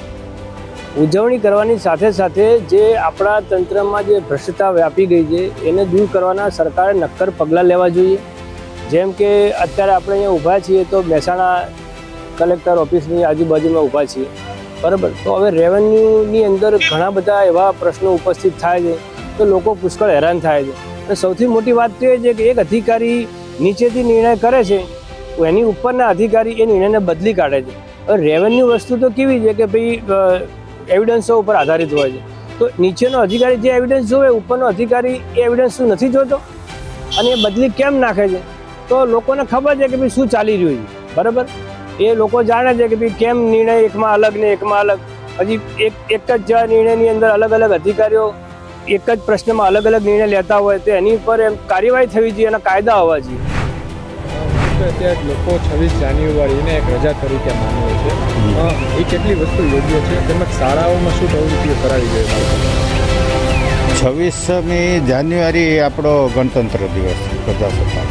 ઉજવણી કરવાની સાથે સાથે જે આપણા તંત્રમાં જે ભ્રષ્ટતા વ્યાપી ગઈ છે એને દૂર કરવાના સરકારે નક્કર પગલાં લેવા જોઈએ. જેમ કે અત્યારે આપણે અહીંયા ઊભા છીએ તો મહેસાણા કલેક્ટર ઓફિસની આજુબાજુમાં ઊભા છીએ, બરાબર. તો હવે રેવન્યુની અંદર ઘણા બધા એવા પ્રશ્નો ઉપસ્થિત થાય છે તો લોકો પુષ્કળ હેરાન થાય છે. અને સૌથી મોટી વાત તો એ છે કે એક અધિકારી નીચેથી નિર્ણય કરે છે, એની ઉપરના અધિકારી એ નિર્ણયને બદલી કાઢે છે. હવે રેવન્યુ વસ્તુ તો કેવી છે કે ભાઈ એવિડન્સો ઉપર આધારિત હોય છે. તો નીચેનો અધિકારી જે એવિડન્સ જોવે, ઉપરનો અધિકારી એ એવિડન્સ શું નથી જોતો અને એ બદલી કેમ નાખે છે? તો લોકોને ખબર છે કે ભાઈ શું ચાલી રહ્યું છે, બરાબર. એ લોકો જાણે છે કે ભાઈ કેમ નિર્ણય એકમાં અલગ ને એકમાં અલગ. હજી એક જ નિર્ણયની અંદર અલગ અલગ અધિકારીઓ એક જ પ્રશ્નમાં અલગ અલગ નિર્ણય લેતા હોય તો એની ઉપર એમ કાર્યવાહી થવી જોઈએ અને કાયદા હોવા જોઈએ. અત્યારે લોકો 26 જાન્યુઆરીને એક રજા તરીકે માને છે, એ કેટલી વસ્તુ યોગ્ય છે તેમજ શાળાઓમાં શું પ્રવૃત્તિઓ કરાવી જોઈએ? 26મી જાન્યુઆરી એ આપણો ગણતંત્ર દિવસ છે, પ્રજાસત્તાક.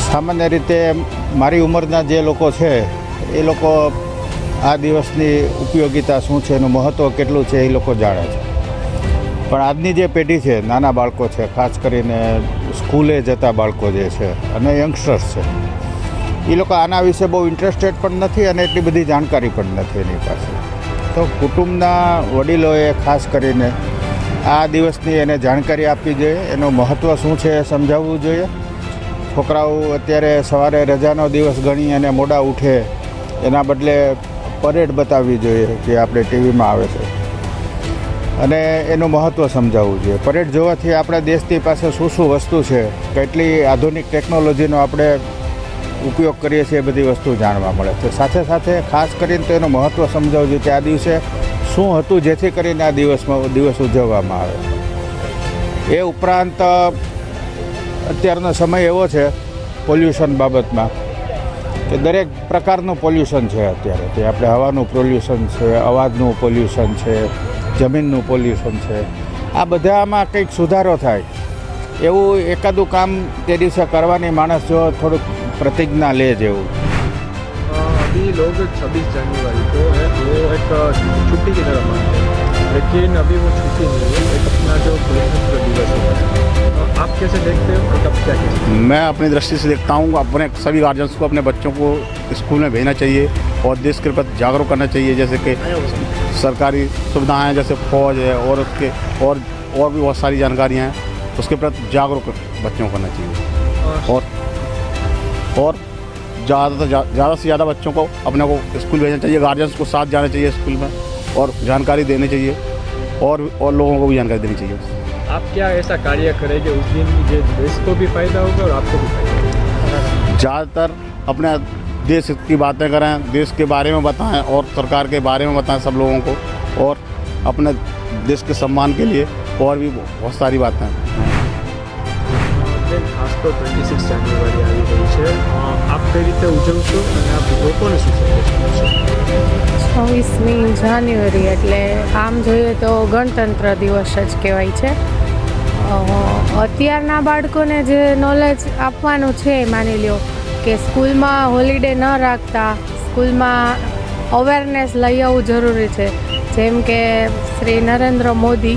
સામાન્ય રીતે મારી ઉંમરના જે લોકો છે એ લોકો આ દિવસની ઉપયોગિતા શું છે, એનું મહત્ત્વ કેટલું છે એ લોકો જાણે છે. પણ આજની જે પેઢી છે, નાના બાળકો છે, ખાસ કરીને સ્કૂલે જતા બાળકો જે છે અને યંગસ્ટર્સ છે, એ લોકો આના વિશે બહુ ઇન્ટરેસ્ટેડ પણ નથી અને એટલી બધી જાણકારી પણ નથી એની પાસે. તો કુટુંબના વડીલોએ ખાસ કરીને આ દિવસની એને જાણકારી આપવી જોઈએ, એનું મહત્ત્વ શું છે એ સમજાવવું જોઈએ. છોકરાઓ અત્યારે સવારે રજાનો દિવસ ગણી અને મોડા ઉઠે એના બદલે પરેડ બતાવવી જોઈએ જે આપણે ટીવીમાં આવે છે, અને એનું મહત્ત્વ સમજાવવું જોઈએ. પરેડ જોવાથી આપણા દેશની પાસે શું શું વસ્તુ છે, કેટલી આધુનિક ટેકનોલોજીનો આપણે ઉપયોગ કરીએ છીએ, એ બધી વસ્તુ જાણવા મળે છે. સાથે સાથે ખાસ કરીને તો એનું મહત્ત્વ સમજાવવું જોઈએ કે આ દિવસે શું હતું જેથી કરીને આ દિવસ ઉજવવામાં આવે. એ ઉપરાંત અત્યારનો સમય એવો છે પોલ્યુશન બાબતમાં કે દરેક પ્રકારનું પોલ્યુશન છે અત્યારે. તે આપણે હવાનું પોલ્યુશન છે, અવાજનું પોલ્યુશન છે, જમીનનું પોલ્યુશન છે. આ બધામાં કંઈક સુધારો થાય એવું એકાદું કામ તે દિવસે કરવાની માણસ જો થોડુંક प्रतिज्ञा ले जेव. अभी लोग 26 जनवरी को है वो एक छुट्टी की तरह मानते हैं, लेकिन अभी वो छुट्टी नहीं है, एक अपना जो गणतंत्र दिवस है. आप कैसे देखते हो और कब क्या कहते हैं? मैं अपनी दृष्टि से देखता हूँ अपने सभी गार्जियंस को अपने बच्चों को स्कूल में भेजना चाहिए और देश के प्रति जागरूक करना चाहिए. जैसे कि सरकारी सुविधाएँ जैसे फौज है और उसके और भी बहुत सारी जानकारियाँ हैं, उसके प्रति जागरूक बच्चों को करना चाहिए. और ज़्यादा से ज़्यादा बच्चों को अपने को स्कूल भेजना चाहिए, गार्जियंस को साथ जाना चाहिए स्कूल में और जानकारी देनी चाहिए और लोगों को भी जानकारी देनी चाहिए. आप क्या ऐसा कार्य करेंगे उस दिन जो देश को भी फायदा होगा और आपको भी फायदा होगा? ज़्यादातर अपने देश की बातें करें, देश के बारे में बताएं और सरकार के बारे में बताएं सब लोगों को, और अपने देश के सम्मान के लिए और भी बहुत सारी बातें हैं. खास तो 26 જાન્યુઆરી આવી ગઈ છે, આપ કઈ રીતે ઉજવશો અને આપ લોકોને શું સંદેશ આપશો? 26મી જાન્યુઆરી એટલે આમ જોઈએ તો ગણતંત્ર દિવસ જ કહેવાય છે. અત્યારના બાળકોને જે નોલેજ આપવાનું છે, માની લ્યો કે સ્કૂલમાં હોલિડે ન રાખતા સ્કૂલમાં અવેરનેસ લઈ આવવું જરૂરી છે. જેમ કે શ્રી નરેન્દ્ર મોદી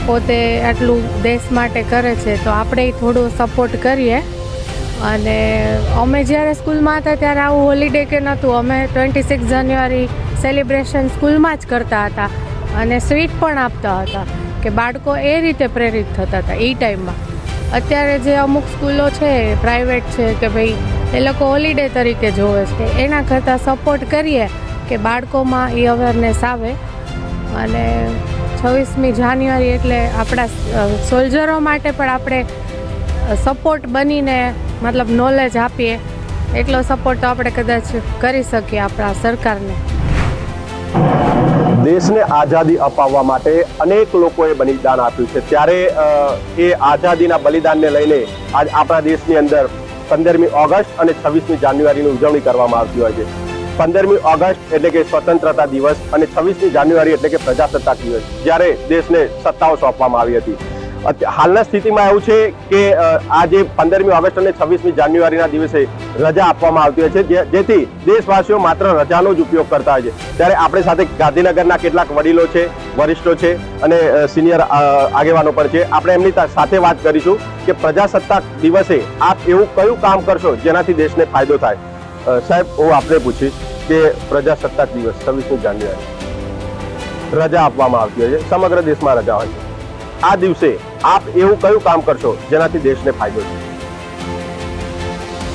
પોતે આટલું દેશ માટે કરે છે, તો આપણે થોડું સપોર્ટ કરીએ. અને અમે જ્યારે સ્કૂલમાં હતા ત્યારે આવું હોલિડે કે નહોતું. અમે 26 જાન્યુઆરી સેલિબ્રેશન સ્કૂલમાં જ કરતા હતા અને સ્વીટ પણ આપતા હતા કે બાળકો એ રીતે પ્રેરિત થતા હતા એ ટાઈમમાં. અત્યારે જે અમુક સ્કૂલો છે પ્રાઇવેટ છે કે ભાઈ એ લોકો હોલિડે તરીકે જોવે છે, એના કરતાં સપોર્ટ કરીએ કે બાળકોમાં એ અવેરનેસ આવે. અને 26મી જાન્યુઆરી એટલે આપણા સોલ્જરો માટે પણ આપણે સપોર્ટ બનીને મતલબ નોલેજ આપીએ, એટલો સપોર્ટ તો આપણે કદાચ કરી શકીએ આપણા સરકારને. દેશને આઝાદી અપાવવા માટે અનેક લોકોએ બલિદાન આપ્યું છે, ત્યારે એ આઝાદીના બલિદાનને લઈને આજ આપણા દેશની અંદર 15મી ઓગસ્ટ અને 26મી જાન્યુઆરીની ઉજવણી કરવામાં આવતી હોય છે. 15મી ઓગસ્ટ એટલે કે સ્વતંત્રતા દિવસ અને 26મી જાન્યુઆરી એટલે કે પ્રજાસત્તાક દિવસ, જ્યારે દેશને સત્તાઓ સોંપવામાં આવી હતી. હાલના સ્થિતિમાં એવું છે કે આજે 15મી ઓગસ્ટ અને 26મી જાન્યુઆરીના દિવસે રજા આપવામાં આવતી હોય છે, જેથી દેશવાસીઓ માત્ર રજાનો જ ઉપયોગ કરતા હોય છે. ત્યારે આપણે સાથે ગાંધીનગરના કેટલાક વડીલો છે, વરિષ્ઠો છે અને સિનિયર આગેવાનો પણ છે. આપણે એમની સાથે વાત કરીશું કે પ્રજાસત્તાક દિવસે આપ એવું કયું કામ કરશો જેનાથી દેશને ફાયદો થાય. સાહેબ, હું આપને પૂછીશ કે પ્રજાસત્તાક દિવસ 26મી જાન્યુઆરી રજા આપવામાં આવતી હોય છે, સમગ્ર દેશમાં રજા હોય છે. આ દિવસે આપ એવું કયું કામ કરશો જેનાથી દેશને ફાયદો છે?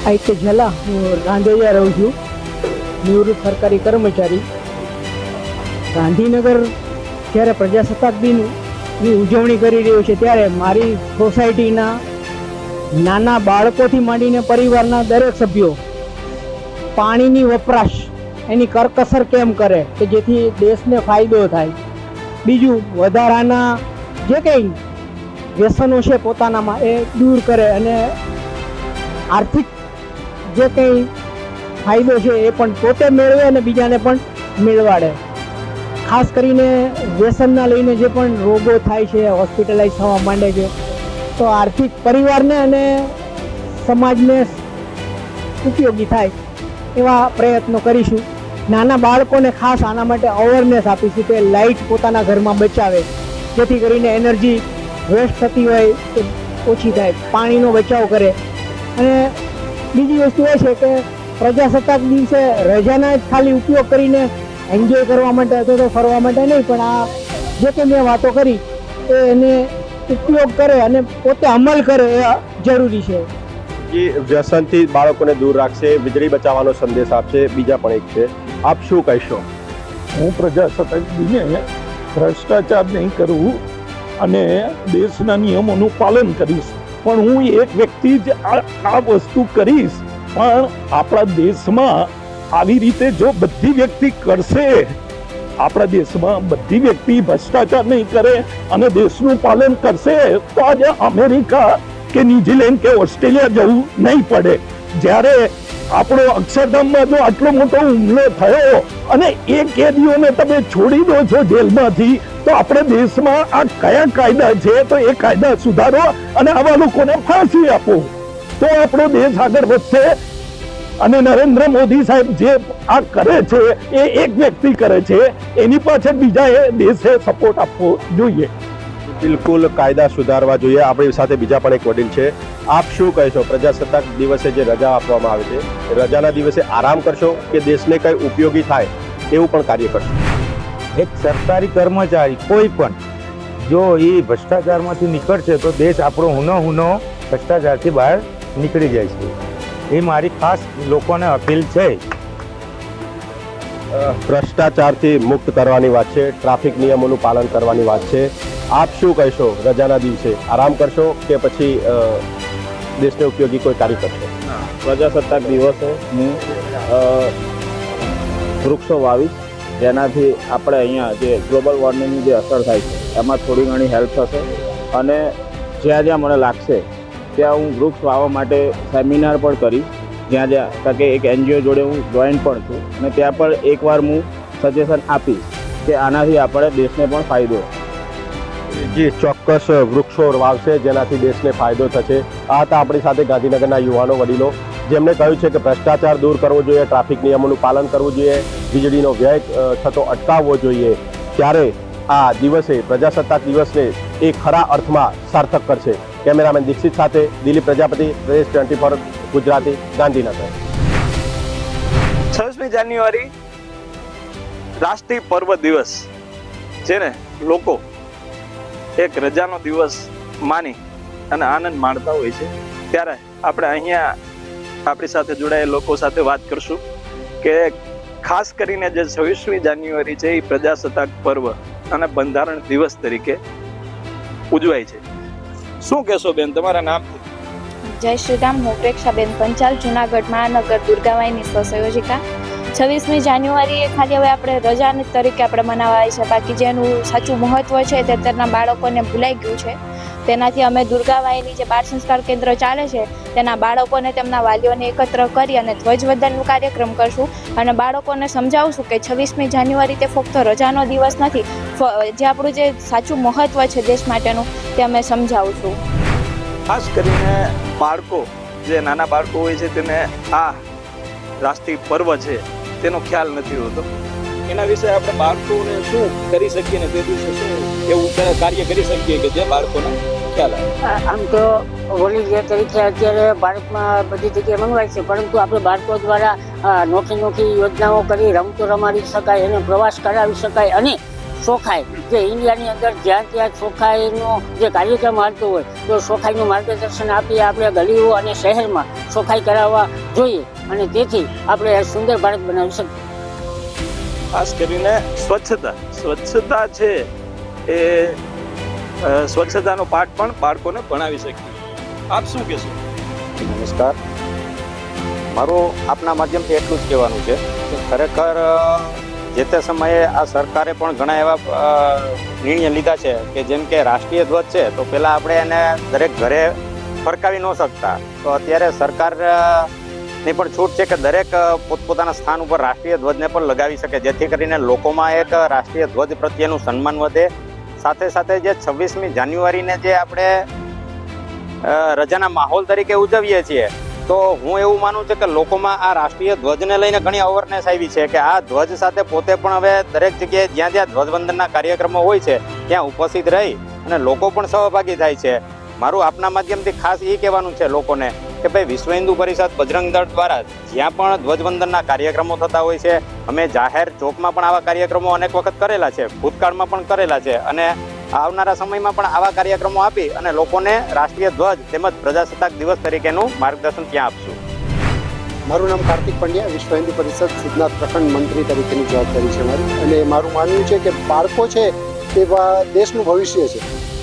આઈકે ઝાલા, હું રાંદેરિયા રહું છું, નિવૃત્ત સરકારી કર્મચારી. ગાંધીનગર જ્યારે પ્રજાસત્તાક દિનની ઉજવણી કરી રહ્યું છે ત્યારે મારી સોસાયટીના નાના બાળકોથી માંડીને પરિવારના દરેક સભ્યો પાણીની વપરાશ એની કરકસર કેમ કરે કે જેથી દેશને ફાયદો થાય. બીજું, વધારાના જે કંઈ વ્યસનો છે પોતાનામાં એ દૂર કરે અને આર્થિક જે કંઈ ફાયદો છે એ પણ પોતે મેળવે અને બીજાને પણ મેળવાડે. ખાસ કરીને વ્યસનના લઈને જે પણ રોગો થાય છે, હોસ્પિટલાઇઝ થવા માંડે છે, તો આર્થિક પરિવારને અને સમાજને ઉપયોગી થાય એવા પ્રયત્નો કરીશું. નાના બાળકોને ખાસ આના માટે અવેરનેસ આપીશું કે લાઇટ પોતાના ઘરમાં બચાવે, જેથી કરીને એનર્જી વેસ્ટ થતી હોય તો ઓછી થાય, પાણીનો બચાવ કરે. અને બીજી વસ્તુ એ છે કે પ્રજાસત્તાક દિવસે રજાના જ ખાલી ઉપયોગ કરીને એન્જોય કરવા માટે અથવા તો ફરવા માટે નહીં, પણ આ જે કંઈ મેં વાતો કરી એને ઉપયોગ કરે અને પોતે અમલ કરે એ જરૂરી છે. એ વ્યસનથી બાળકોને દૂર રાખશે, વીજળી બચાવવાનો સંદેશ આપશે. બીજા પણ એક છે, આપ શું કહેશો? હું પ્રજાસત્તાક દિને ભ્રષ્ટાચાર નહીં કરવું અને દેશના નિયમોનું પાલન કરીશ, પણ હું એક વ્યક્તિ જ આ વસ્તુ કરીશ. પણ આપણા દેશમાં આવી રીતે જો બધી વ્યક્તિ કરશે, આપણા દેશમાં બધી વ્યક્તિ ભ્રષ્ટાચાર નહીં કરે અને દેશનું પાલન કરશે, તો આજે અમેરિકા કે ન્યુઝીલેન્ડ કે ઓસ્ટ્રેલિયા જવું નહીં પડે. જ્યારે આપણો અક્ષરધામમાં જો આટલો મોટો હુમલો થયો અને એ કેદીઓને તમે છોડી દો છો જેલમાંથી, તો આપણે દેશમાં આ કયા કાયદા છે તો એ કાયદા સુધારો અને આવા લોકોને ફાંસી આપો, તો આપણો દેશ આગળ વધશે. અને નરેન્દ્ર મોદી સાહેબ જે આ કરે છે એ એક વ્યક્તિ કરે છે, એની પાછળ બીજાએ દેશે સપોર્ટ આપવો જોઈએ. બિલકુલ, કાયદા સુધારવા જોઈએ. આપણી સાથે બીજા પણ એક વડીલ છે. આપ શું કહેશો? પ્રજાસત્તાક દિવસે જે રજા આપવામાં આવે છે, રજાના દિવસે આરામ કરશો કે દેશને કંઈ ઉપયોગી થાય એવું પણ કાર્ય કરશો? એક સરકારી કર્મચારી કોઈ પણ જો એ ભ્રષ્ટાચારમાંથી નીકળશે તો દેશ આપણો હુનો ભ્રષ્ટાચારથી બહાર નીકળી જાય છે. એ મારી ખાસ લોકોને અપીલ છે. ભ્રષ્ટાચારથી મુક્ત કરવાની વાત છે, ટ્રાફિક નિયમોનું પાલન કરવાની વાત છે. આપ શું કહેશો? રજાના દિવસે આરામ કરશો કે પછી દેશને ઉપયોગી કોઈ કાર્ય કરશો? પ્રજાસત્તાક દિવસે હું વૃક્ષો વાવીશ, જેનાથી આપણે અહીંયા જે ગ્લોબલ વોર્મિંગની જે અસર થાય છે એમાં થોડી ઘણી હેલ્પ થશે. અને જ્યાં જ્યાં મને લાગશે ત્યાં હું વૃક્ષ વાવવા માટે સેમિનાર પણ કરીશ, જ્યાં જ્યાં કે એક NGO જોડે હું જોઈન પણ છું અને ત્યાં પણ એકવાર હું સજેશન આપીશ કે આનાથી આપણે દેશને પણ ફાયદો. જી ચોક્કસ વૃક્ષો વાવશે જેનાથી દેશને ફાયદો થશે. આ હતા આપણી સાથે ગાંધીનગરના યુવાનો વડીલો જેમણે કહ્યું છે કે ભ્રષ્ટાચાર દૂર કરવો જોઈએ, ટ્રાફિક નિયમોનું પાલન કરવું જોઈએ, વીજળીનો વ્યય થતો અટકાવવો જોઈએ. ત્યારે આ દિવસે પ્રજાસત્તાક દિવસને એ ખરા અર્થમાં સાર્થક કરશે. કેમેરામેન દીક્ષિત સાથે દિલીપ પ્રજાપતિ, પ્રદેશ 24 ગુજરાતી, ગાંધીનગર. 26મી જાન્યુઆરી રાષ્ટ્રીય પર્વ દિવસ છે ને, લોકો એક રજાનો દિવસ માની અને આનંદ માણતા હોય છે. ત્યારે આપણે અહીંયા આપણી સાથે જોડાયેલા લોકો સાથે વાત કરશું કે ખાસ કરીને જે 26મી જાન્યુઆરી છે એ પ્રજાસત્તાક પર્વ અને બંધારણ દિવસ તરીકે ઉજવાય છે. શું કહેશો બેન, તમારા નામ? જય શ્રી રામ. હું પ્રેક્ષાબેન પંચાલ, જુનાગઢ મહાનગર દુર્ગાવાઈની સ્વસંયોજિકા. 26મી જાન્યુઆરી એ ખાલી હવે આપણે રજાની તરીકે આપણે મનાવાય છે, બાકી જેનું સાચું મહત્વ છે તે અત્યારના બાળકોને ભૂલાઈ ગયું છે. તેનાથી અમે દુર્ગાવાઈની જે બાળ સંસ્કાર કેન્દ્ર ચાલે છે તેના બાળકોને તેમના વાલીઓને એકત્ર કરી અને ધ્વજવંદનનો કાર્યક્રમ કરશું અને બાળકોને સમજાવશું કે 26મી જાન્યુઆરી તે ફક્ત રજાનો દિવસ નથી, જે આપણું જે સાચું મહત્વ છે દેશ માટેનું તે અમે સમજાવશું. ખાસ કરીને બાળકો, જે નાના બાળકો હોય છે તેને આ રાષ્ટ્રીય પર્વ છે તેનો ખ્યાલ નથી હોતો. એના વિશે આપણે બાળકોને શું કરી શકીએ ને તે દિવસે શું એવું કાર્ય કરી શકીએ કે જે બાળકોને ખ્યાલ આવે? આમ તો હોલી ડે તરીકે અત્યારે ભારતમાં બધી જગ્યાએ મનાવાય છે, પરંતુ આપણે બાળકો દ્વારા નોખી નોખી યોજનાઓ કરી રમતો રમાડી શકાય, એને પ્રવાસ કરાવી શકાય અને ચોખાઈ, જે ઇન્ડિયાની અંદર જ્યાં ત્યાં ચોખાઈનો જે કાર્યક્રમ હાલતો હોય તો ચોખાઈનું માર્ગદર્શન આપી આપણે ગલીઓ અને શહેરમાં ચોખાઈ કરાવવા જોઈએ અને તેથી આપણે સુંદર ભારત બનાવી શકીએ. ખાસ કરીને સ્વચ્છતા છે એ સ્વચ્છતાનો પાઠ પણ બાળકોને ભણાવી શકીએ. આપ શું કહેશો? નમસ્કાર. મારું આપના માધ્યમથી એટલું જ કહેવાનું છે કે ખરેખર જે તે સમયે આ સરકારે પણ ઘણા એવા નિર્ણય લીધા છે કે જેમ કે રાષ્ટ્રીય ધ્વજ છે તો પહેલાં આપણે એને દરેક ઘરે ફરકાવી ન શકતા, તો અત્યારે સરકારની પણ છૂટ છે કે દરેક પોતપોતાના સ્થાન ઉપર રાષ્ટ્રીય ધ્વજને પણ લગાવી શકે, જેથી કરીને લોકોમાં એક રાષ્ટ્રીય ધ્વજ પ્રત્યેનું સન્માન વધે. સાથે સાથે જે 26મી જાન્યુઆરીને જે આપણે રજાના માહોલ તરીકે ઉજવીએ છીએ, તો હું એવું માનું છું કે લોકોમાં આ રાષ્ટ્રીય ધ્વજને લઈને ઘણી અવેરનેસ આવી છે કે આ ધ્વજ સાથે પોતે પણ હવે દરેક જગ્યાએ જ્યાં જ્યાં ધ્વજવંદનના કાર્યક્રમો હોય છે ત્યાં ઉપસ્થિત રહી અને લોકો પણ સહભાગી થાય છે. મારું આપના માધ્યમથી ખાસ એ કહેવાનું છે લોકોને કે ભાઈ વિશ્વ હિન્દુ પરિષદ બજરંગ દળ દ્વારા જ્યાં પણ ધ્વજવંદનના કાર્યક્રમો થતા હોય છે, અમે જાહેર ચોકમાં પણ આવા કાર્યક્રમો અનેક વખત કરેલા છે, ભૂતકાળમાં પણ કરેલા છે અને આવનારા સમયમાં પણ આવા કાર્યક્રમો આપી અને લોકોને રાષ્ટ્રીય ધ્વજ તેમજ પ્રજાસત્તાક દિવસ તરીકેનું માર્ગદર્શન ત્યાં આપશું. મારું નામ કાર્તિક પંડ્યા, વિશ્વ હિન્દુ પરિષદ સિદ્ધનાથ પ્રખંડ મંત્રી તરીકેની જવાબદારી છે મારી, અને મારું માનવું છે કે બાળકો છે તે દેશનું ભવિષ્ય છે.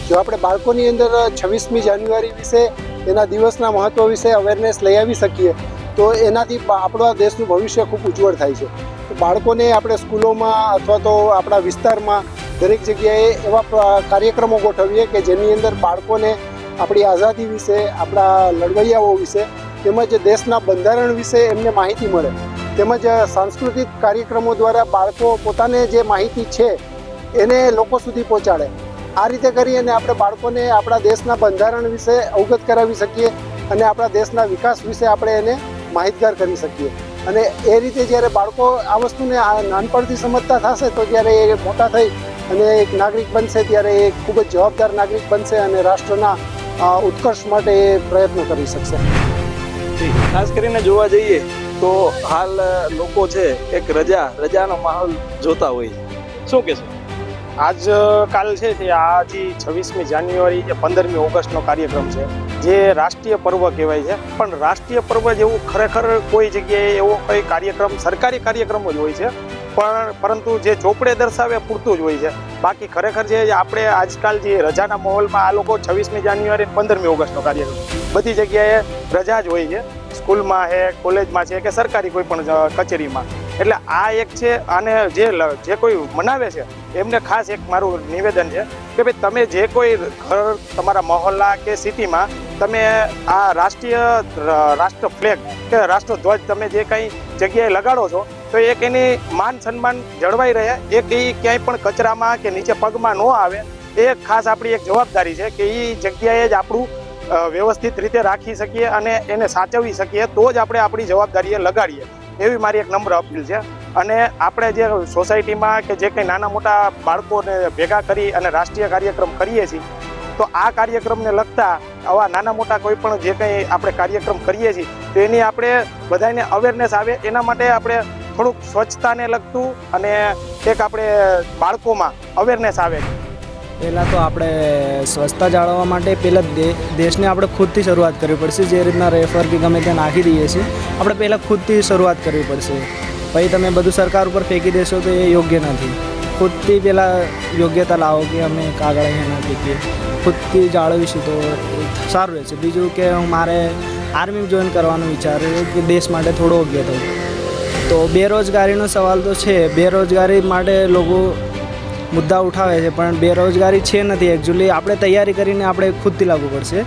જો આપણે બાળકોની અંદર 26મી જાન્યુઆરી વિશે, એના દિવસના મહત્વ વિશે અવેરનેસ લઈ આવી શકીએ તો એનાથી આપણા દેશનું ભવિષ્ય ખૂબ ઉજ્જવળ થાય છે. તો બાળકોને આપણે સ્કૂલોમાં અથવા તો આપણા વિસ્તારમાં દરેક જગ્યાએ એવા કાર્યક્રમો ગોઠવીએ કે જેની અંદર બાળકોને આપણી આઝાદી વિશે, આપણા લડવૈયાઓ વિશે તેમજ દેશના બંધારણ વિશે એમને માહિતી મળે, તેમજ સાંસ્કૃતિક કાર્યક્રમો દ્વારા બાળકો પોતાને જે માહિતી છે એને લોકો સુધી પહોંચાડે. આ રીતે કરી અને આપણે બાળકોને આપણા દેશના બંધારણ વિશે અવગત કરાવી શકીએ અને આપણા દેશના વિકાસ વિશે આપણે એને માહિતગાર કરી શકીએ. અને એ રીતે જ્યારે બાળકો આ વસ્તુને નાનપણથી સમજતા થશે તો જ્યારે એ મોટા થઈ અને એક નાગરિક બનશે ત્યારે એ ખૂબ જ જવાબદાર નાગરિક બનશે અને રાષ્ટ્રના ઉત્કર્ષ માટે એ પ્રયત્નો કરી શકશે. ખાસ કરીને જોવા જઈએ તો હાલ લોકો છે એક રજાનો માહોલ જોતા હોય છે. શું કહેશો? આજકાલ છે તે આ જે 26મી જાન્યુઆરી જે 15મી ઓગસ્ટનો કાર્યક્રમ છે જે રાષ્ટ્રીય પર્વ કહેવાય છે, પણ રાષ્ટ્રીય પર્વ જેવું ખરેખર કોઈ જગ્યાએ એવો કોઈ કાર્યક્રમ સરકારી કાર્યક્રમો જ હોય છે, પરંતુ જે ચોપડે દર્શાવે પૂરતું જ હોય છે. બાકી ખરેખર જે આપણે આજકાલ જે રજાના માહોલમાં આ લોકો 26મી જાન્યુઆરી 15મી ઓગસ્ટનો કાર્યક્રમ બધી જગ્યાએ રજા જ હોય છે, સ્કૂલમાં છે, કોલેજમાં છે કે સરકારી કોઈ પણ કચેરીમાં. એટલે આ એક છે અને જે કોઈ મનાવે છે એમને ખાસ એક મારું નિવેદન છે કે ભાઈ તમે જે કોઈ ઘર તમારા મહોલ્લા કે સિટીમાં તમે આ રાષ્ટ્ર ફ્લેગ કે રાષ્ટ્રધ્વજ તમે જે કંઈ જગ્યાએ લગાડો છો તો એક એની માન સન્માન જળવાઈ રહે, એક એ ક્યાંય પણ કચરામાં કે નીચે પગમાં ન આવે એ ખાસ આપણી એક જવાબદારી છે કે એ જગ્યાએ જ આપણું વ્યવસ્થિત રીતે રાખી શકીએ અને એને સાચવી શકીએ, તો જ આપણે આપણી જવાબદારીએ લગાડીએ, એવી મારી એક નમ્ર અપીલ છે. અને આપણે જે સોસાયટીમાં કે જે કંઈ નાના મોટા બાળકોને ભેગા કરી અને રાષ્ટ્રીય કાર્યક્રમ કરીએ છીએ, તો આ કાર્યક્રમને લગતા આવા નાના મોટા કોઈ પણ જે કંઈ આપણે કાર્યક્રમ કરીએ છીએ તો એની આપણે બધાને અવેરનેસ આવે, એના માટે આપણે થોડુંક સ્વચ્છતાને લગતું અને એક આપણે બાળકોમાં અવેરનેસ આવે. પહેલાં તો આપણે સ્વચ્છતા જાળવવા માટે પહેલાં દેશને આપણે ખુદથી શરૂઆત કરવી પડશે. જે રીતના રેફર કે ગમે ત્યાં નાખી દઈએ છીએ, આપણે પહેલાં ખુદથી શરૂઆત કરવી પડશે. પછી તમે બધું સરકાર ઉપર ફેંકી દેશો તો એ યોગ્ય નથી. ખુદથી પહેલાં યોગ્યતા લાવો કે અમે કાગળ અહીંયા ના ફેંકીએ, ખુદથી જાળવીશું તો સારું રહેશે. બીજું કે મારે આર્મી જોઈન કરવાનો વિચાર કે દેશ માટે થોડો યોગ્ય થવું. તો બેરોજગારીનો સવાલ તો છે. બેરોજગારી માટે લોકો મુદ્દા ઉઠાવે છે, પણ બેરોજગારી છે નથી એકચ્યુઅલી. આપણે તૈયારી કરીને આપણે ખુદથી લાવવું પડશે.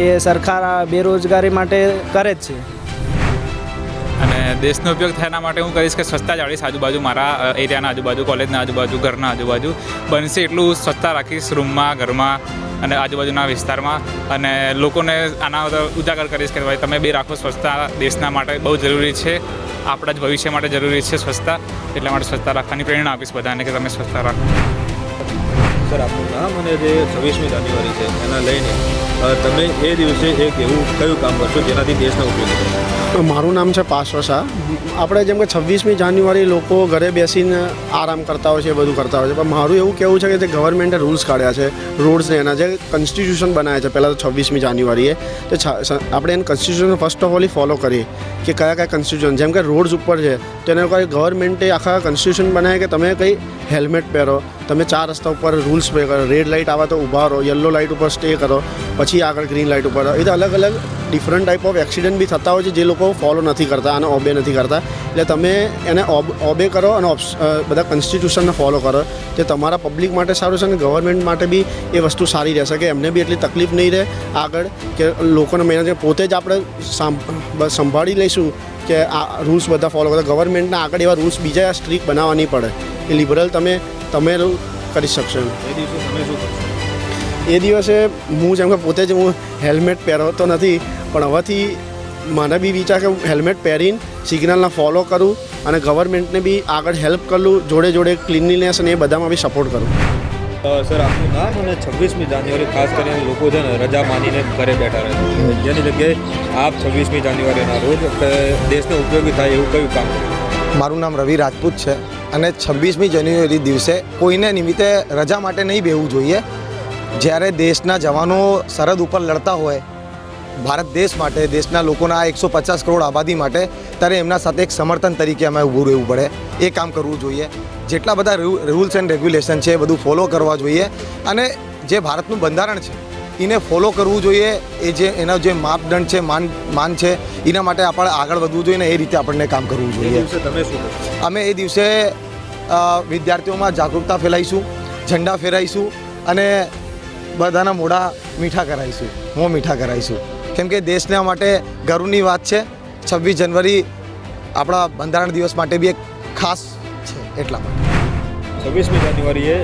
એ સરકાર બેરોજગારી માટે કરે જ છે. અને દેશનો ઉપયોગ થાય એના માટે હું કહીશ કે સ્વચ્છતા જાળવીશ. આજુબાજુ મારા એરિયાના આજુબાજુ, કોલેજના આજુબાજુ, ઘરના આજુબાજુ બનશે એટલું સ્વચ્છતા રાખીશ, રૂમમાં, ઘરમાં અને આજુબાજુના વિસ્તારમાં. અને લોકોને આના ઉજાગર કરીશ કે ભાઈ તમે બી રાખો સ્વચ્છતા, દેશના માટે બહુ જરૂરી છે, આપણા જ ભવિષ્ય માટે જરૂરી છે સ્વચ્છતા. એટલા માટે સ્વચ્છતા રાખવાની પ્રેરણા આપીશ બધાને કે તમે સ્વચ્છતા રાખો. સર, આપનું નામ અને જે 26મી જાન્યુઆરી છે એના લઈને તમે એ દિવસે એક એવું કયું કામ કરશો જેનાથી દેશને ઉપયોગી થાય? મારું નામ છે પાર્શ્વ શાહ. આપણે જેમ કે 26મી જાન્યુઆરી લોકો ઘરે બેસીને આરામ કરતા હોય છે, એ બધું કરતા હોય છે, પણ મારું એવું કહેવું છે કે જે ગવર્મેન્ટે રૂલ્સ કાઢ્યા છે, રૂલ્સને એના જે કોન્સ્ટિટ્યુશન બનાવ્યા છે પહેલાં તો 26મી જાન્યુઆરીએ, તો આપણે એને constitution first of all follow કરીએ કે કયા કયા કોન્સ્ટિટ્યુશન. જેમ કે રોડ્સ ઉપર છે તો એને કોઈ ગવર્મેન્ટે આખા કોન્સ્ટિટ્યુશન બનાવ્યા કે તમે કંઈ હેલ્મેટ પહેરો, તમે 4 રસ્તા ઉપર રૂલ્સ પે કરો, રેડ લાઇટ આવે તો ઊભા રહો, યલો લાઇટ ઉપર સ્ટે કરો, પછી આગળ ગ્રીન લાઇટ ઉપર. એ તો અલગ અલગ ડિફરન્ટ ટાઈપ ઓફ એક્સિડન્ટ બી થતા હોય છે જે લોકો ફોલો નથી કરતા અને ઓબે નથી કરતા. એટલે તમે એને ઓબે કરો અને બધા કોન્સ્ટિટ્યુશનને ફોલો કરો, જે તમારા પબ્લિક માટે સારું છે અને ગવર્મેન્ટ માટે બી એ વસ્તુ સારી રહેશે કે એમને બી એટલી તકલીફ નહીં રહે આગળ, કે લોકોને મહેનત પોતે જ આપણે સંભાળી લઈશું કે આ રૂલ્સ બધા ફોલો કરો. ગવર્મેન્ટના આગળ એવા રૂલ્સ બીજા સ્ટ્રિક્ટ બનાવવા નહીં પડે, એ લિબરલ તમે કરી શકશો. એ દિવસે તમે શું કરશો? એ દિવસે હું જેમ કે પોતે જ હું હેલ્મેટ પહેરતો નથી, પણ હવેથી મને બી વિચાર કે હું હેલ્મેટ પહેરીને સિગ્નલના ફોલો કરું અને ગવર્મેન્ટને બી આગળ હેલ્પ કરું, જોડે જોડે ક્લીનલીનેસ અને એ બધામાં બી સપોર્ટ કરું. સર, આપનું નામ અને 26મી જાન્યુઆરી ખાસ કરીને લોકો છે ને રજા માનીને ઘરે બેઠા રહે છે, જેની જગ્યાએ આપ 26મી જાન્યુઆરીના રોજ દેશને ઉપયોગી થાય એવું કયું કામ કર્યું? મારું નામ રવિ રાજપૂત છે અને 26મી જાન્યુઆરી દિવસે કોઈને નિમિત્તે રજા માટે નહીં બેહવું જોઈએ. જ્યારે દેશના જવાનો સરહદ ઉપર લડતા હોય ભારત દેશ માટે, દેશના લોકોના 150 કરોડ આબાદી માટે, ત્યારે એમના સાથે એક સમર્થન તરીકે અમે ઊભું રહેવું પડે. એ કામ કરવું જોઈએ. જેટલા બધા રૂલ્સ એન્ડ રેગ્યુલેશન છે એ બધું ફોલો કરવા જોઈએ અને જે ભારતનું બંધારણ છે એને ફોલો કરવું જોઈએ. એ જે એના જે માપદંડ છે, માન છે, એના માટે આપણે આગળ વધવું જોઈએ ને એ રીતે આપણને કામ કરવું જોઈએ. તમે શું કરશો? અમે એ દિવસે વિદ્યાર્થીઓમાં જાગૃતતા ફેલાવીશું, ઝંડા ફેરાઈશું અને બધાના મોઢા મીઠા કરાવીશું, મોં મીઠા કરાવીશું. કેમ કે દેશના માટે ગર્વની વાત છે. 26 જાન્યુઆરી આપણા બંધારણ દિવસ માટે બી એક ખાસ છે, એટલા માટે. 26મી જાન્યુઆરીએ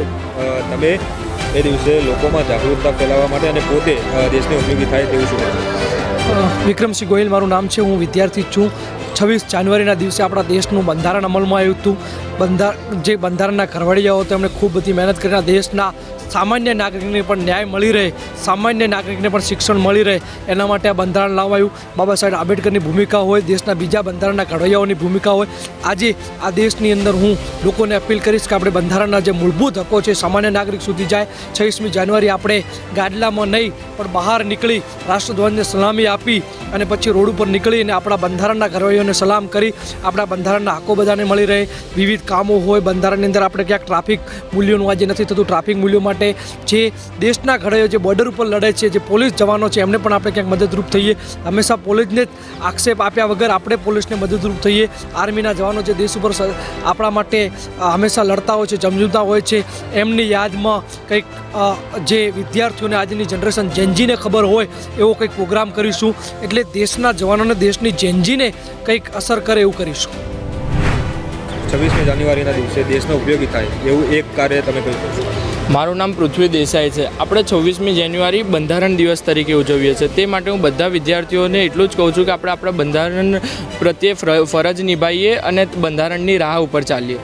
તમે એ દિવસે લોકોમાં જાગૃતતા ફેલાવવા માટે અને પોતે દેશને ઉપયોગી થાય તેવું શું કરશો? વિક્રમસિંહ ગોહિલ મારું નામ છે. હું વિદ્યાર્થી જ છું. 26 જાન્યુઆરીના દિવસે આપણા દેશનું બંધારણ અમલમાં આવ્યું હતું. જે બંધારણના ઘરવાળીયાઓ તેમણે ખૂબ બધી મહેનત કરીને દેશના સામાન્ય નાગરિકને પણ ન્યાય મળી રહે, સામાન્ય નાગરિકને પણ શિક્ષણ મળી રહે, એના માટે આ બંધારણ લાવાયું. બાબા સાહેબ આંબેડકરની ભૂમિકા હોય, દેશના બીજા બંધારણના ઘડવૈયાઓની ભૂમિકા હોય. આજે આ દેશની અંદર હું લોકોને અપીલ કરીશ કે આપણે બંધારણના જે મૂળભૂત હકો છે સામાન્ય નાગરિક સુધી જાય. 26મી જાન્યુઆરી આપણે ગાડલામાં નહીં પણ બહાર નીકળી રાષ્ટ્રધ્વજને સલામી આપી અને પછી રોડ ઉપર નીકળીને આપણા બંધારણના ઘરવૈયાઓને સલામ કરી આપણા બંધારણના હકો બધાને મળી રહે. વિવિધ કામો હોય બંધારણની અંદર, આપણે ક્યાંક ટ્રાફિક મૂલ્યોનું આજે નથી થતું, ટ્રાફિક મૂલ્યો માટે જે દેશના ઘડવૈયાઓ જે બોર્ડર ઉપર લડે છે, જે પોલીસ જવાનો છે, એમને પણ આપણે ક્યાંક મદદરૂપ થઈએ. હંમેશા પોલીસને જ આક્ષેપ આપ્યા વગર આપણે પોલીસને મદદરૂપ થઈએ. આર્મીના જવાનો જે દેશ ઉપર આપણા માટે હંમેશા લડતા હોય છે, જમજુતા હોય છે, એમની યાદમાં કંઈક જે વિદ્યાર્થીઓને આજની જનરેશન જેનજીને ખબર હોય એવો કંઈક પ્રોગ્રામ કરીશું. એટલે દેશના જવાનોને, દેશની જેનજીને કંઈક અસર કરે એવું કરીશું. 26મી જાન્યુઆરીના દિવસે દેશનો ઉપયોગી થાય એવું એક કાર્ય તમે કર્યું? મારું નામ પૃથ્વી દેસાઈ છે. આપણે 26મી જાન્યુઆરી બંધારણ દિવસ તરીકે ઉજવીએ છીએ. તે માટે હું બધા વિદ્યાર્થીઓને એટલું જ કહું છું કે આપણે આપણા બંધારણ પ્રત્યે ફરજ નિભાવીએ અને બંધારણની રાહ ઉપર ચાલીએ.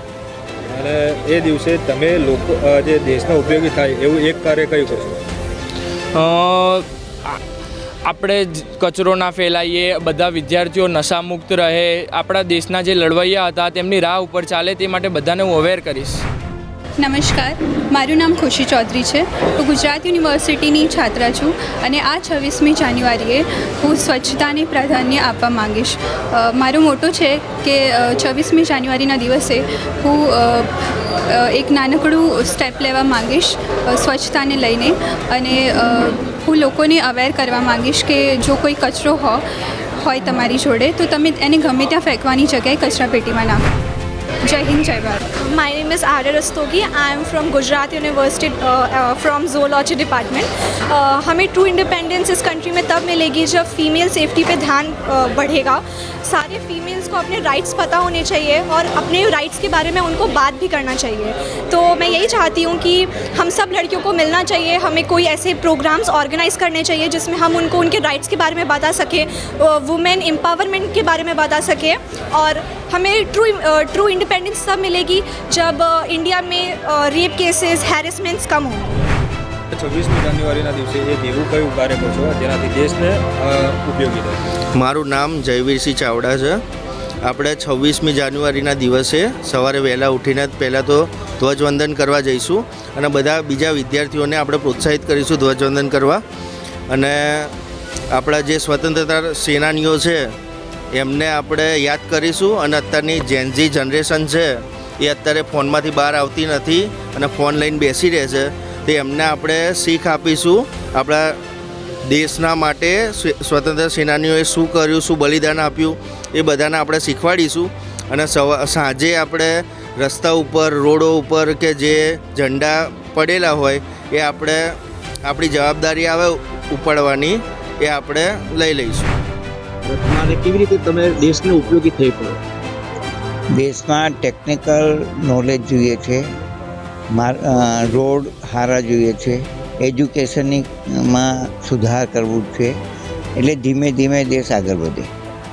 અને એ દિવસે તમે લોકો જે દેશના ઉપયોગી થાય એવું એક કાર્ય કયું કરશો? આપણે કચરો ના ફેલાઈએ, બધા વિદ્યાર્થીઓ નશામુક્ત રહે, આપણા દેશના જે લડવૈયા હતા તેમની રાહ ઉપર ચાલે, તે માટે બધાને હું અવેર કરીશ. નમસ્કાર, મારું નામ ખુશી ચૌધરી છે. હું ગુજરાત યુનિવર્સિટીની છાત્રા છું અને આ 26મી જાન્યુઆરીએ હું સ્વચ્છતાને પ્રાધાન્ય આપવા માંગીશ. મારો મોટો છે કે 26મી જાન્યુઆરીના દિવસે હું એક નાનકડું સ્ટેપ લેવા માંગીશ સ્વચ્છતાને લઈને, અને હું લોકોને અવેર કરવા માંગીશ કે જો કોઈ કચરો હોય તમારી જોડે તો તમે એને ગમે ત્યાં ફેંકવાની જગ્યાએ કચરાપેટીમાં નાખો. जय हिंद, जय Bharat. My name is Arya Rastogi. I am from Gujarat University from Zoology Department. हमें ट्रू इंडिपेंडेंस इस कंट्री में तब मिलेगी जब फीमेल सेफ्टी पे ध्यान बढ़ेगा. सारे फीमेल्स को अपने राइट्स पता होने चाहिए और अपने राइट्स के बारे में उनको बात भी करना चाहिए. तो मैं यही चाहती हूँ कि हम सब लड़कियों को मिलना चाहिए. हमें कोई ऐसे प्रोग्राम्स ऑर्गेनाइज करने चाहिए जिसमें हम उनको उनके राइट्स के बारे में बता सकें, वुमेन एम्पावरमेंट के बारे में बता सकें. और हमें ट्रू इंडिपेंडेंस तब मिलेगी जब इंडिया में रेप केसेस, हैरेसमेंट्स कम हों. 26મી જાન્યુઆરીના દિવસે એક એવું કયું કાર્ય કરશો જેનાથી દેશને ઉપયોગી થાય? મારું નામ જયવીરસિંહ ચાવડા છે. આપણે 26મી જાન્યુઆરીના દિવસે સવારે વહેલા ઉઠીને પહેલાં તો ધ્વજવંદન કરવા જઈશું અને બધા બીજા વિદ્યાર્થીઓને આપણે પ્રોત્સાહિત કરીશું ધ્વજવંદન કરવા. અને આપણા જે સ્વતંત્રતા સેનાનીઓ છે એમને આપણે યાદ કરીશું. અને અત્યારની જેનઝી જનરેશન છે એ અત્યારે ફોનમાંથી બહાર આવતી નથી અને ફોન લઈને બેસી રહે છે, તો એમને આપણે શીખ આપીશું આપણા દેશના માટે સ્વતંત્ર સેનાનીઓએ શું કર્યું, શું બલિદાન આપ્યું, એ બધાને આપણે શીખવાડીશું. અને સાંજે આપણે રસ્તા ઉપર, રોડો ઉપર કે જે ઝંડા પડેલા હોય એ આપણે આપણી જવાબદારી આવે ઉપાડવાની, એ આપણે લઈ લઈશું. તમારે કેવી રીતે તમે દેશને ઉપયોગી થઈ પડો? દેશમાં ટેકનિકલ નોલેજ જોઈએ છે, રોડ સારા જોઈએ છે, એજ્યુકેશનમાં સુધાર કરવું છે. એટલે ધીમે ધીમે દેશ આગળ વધે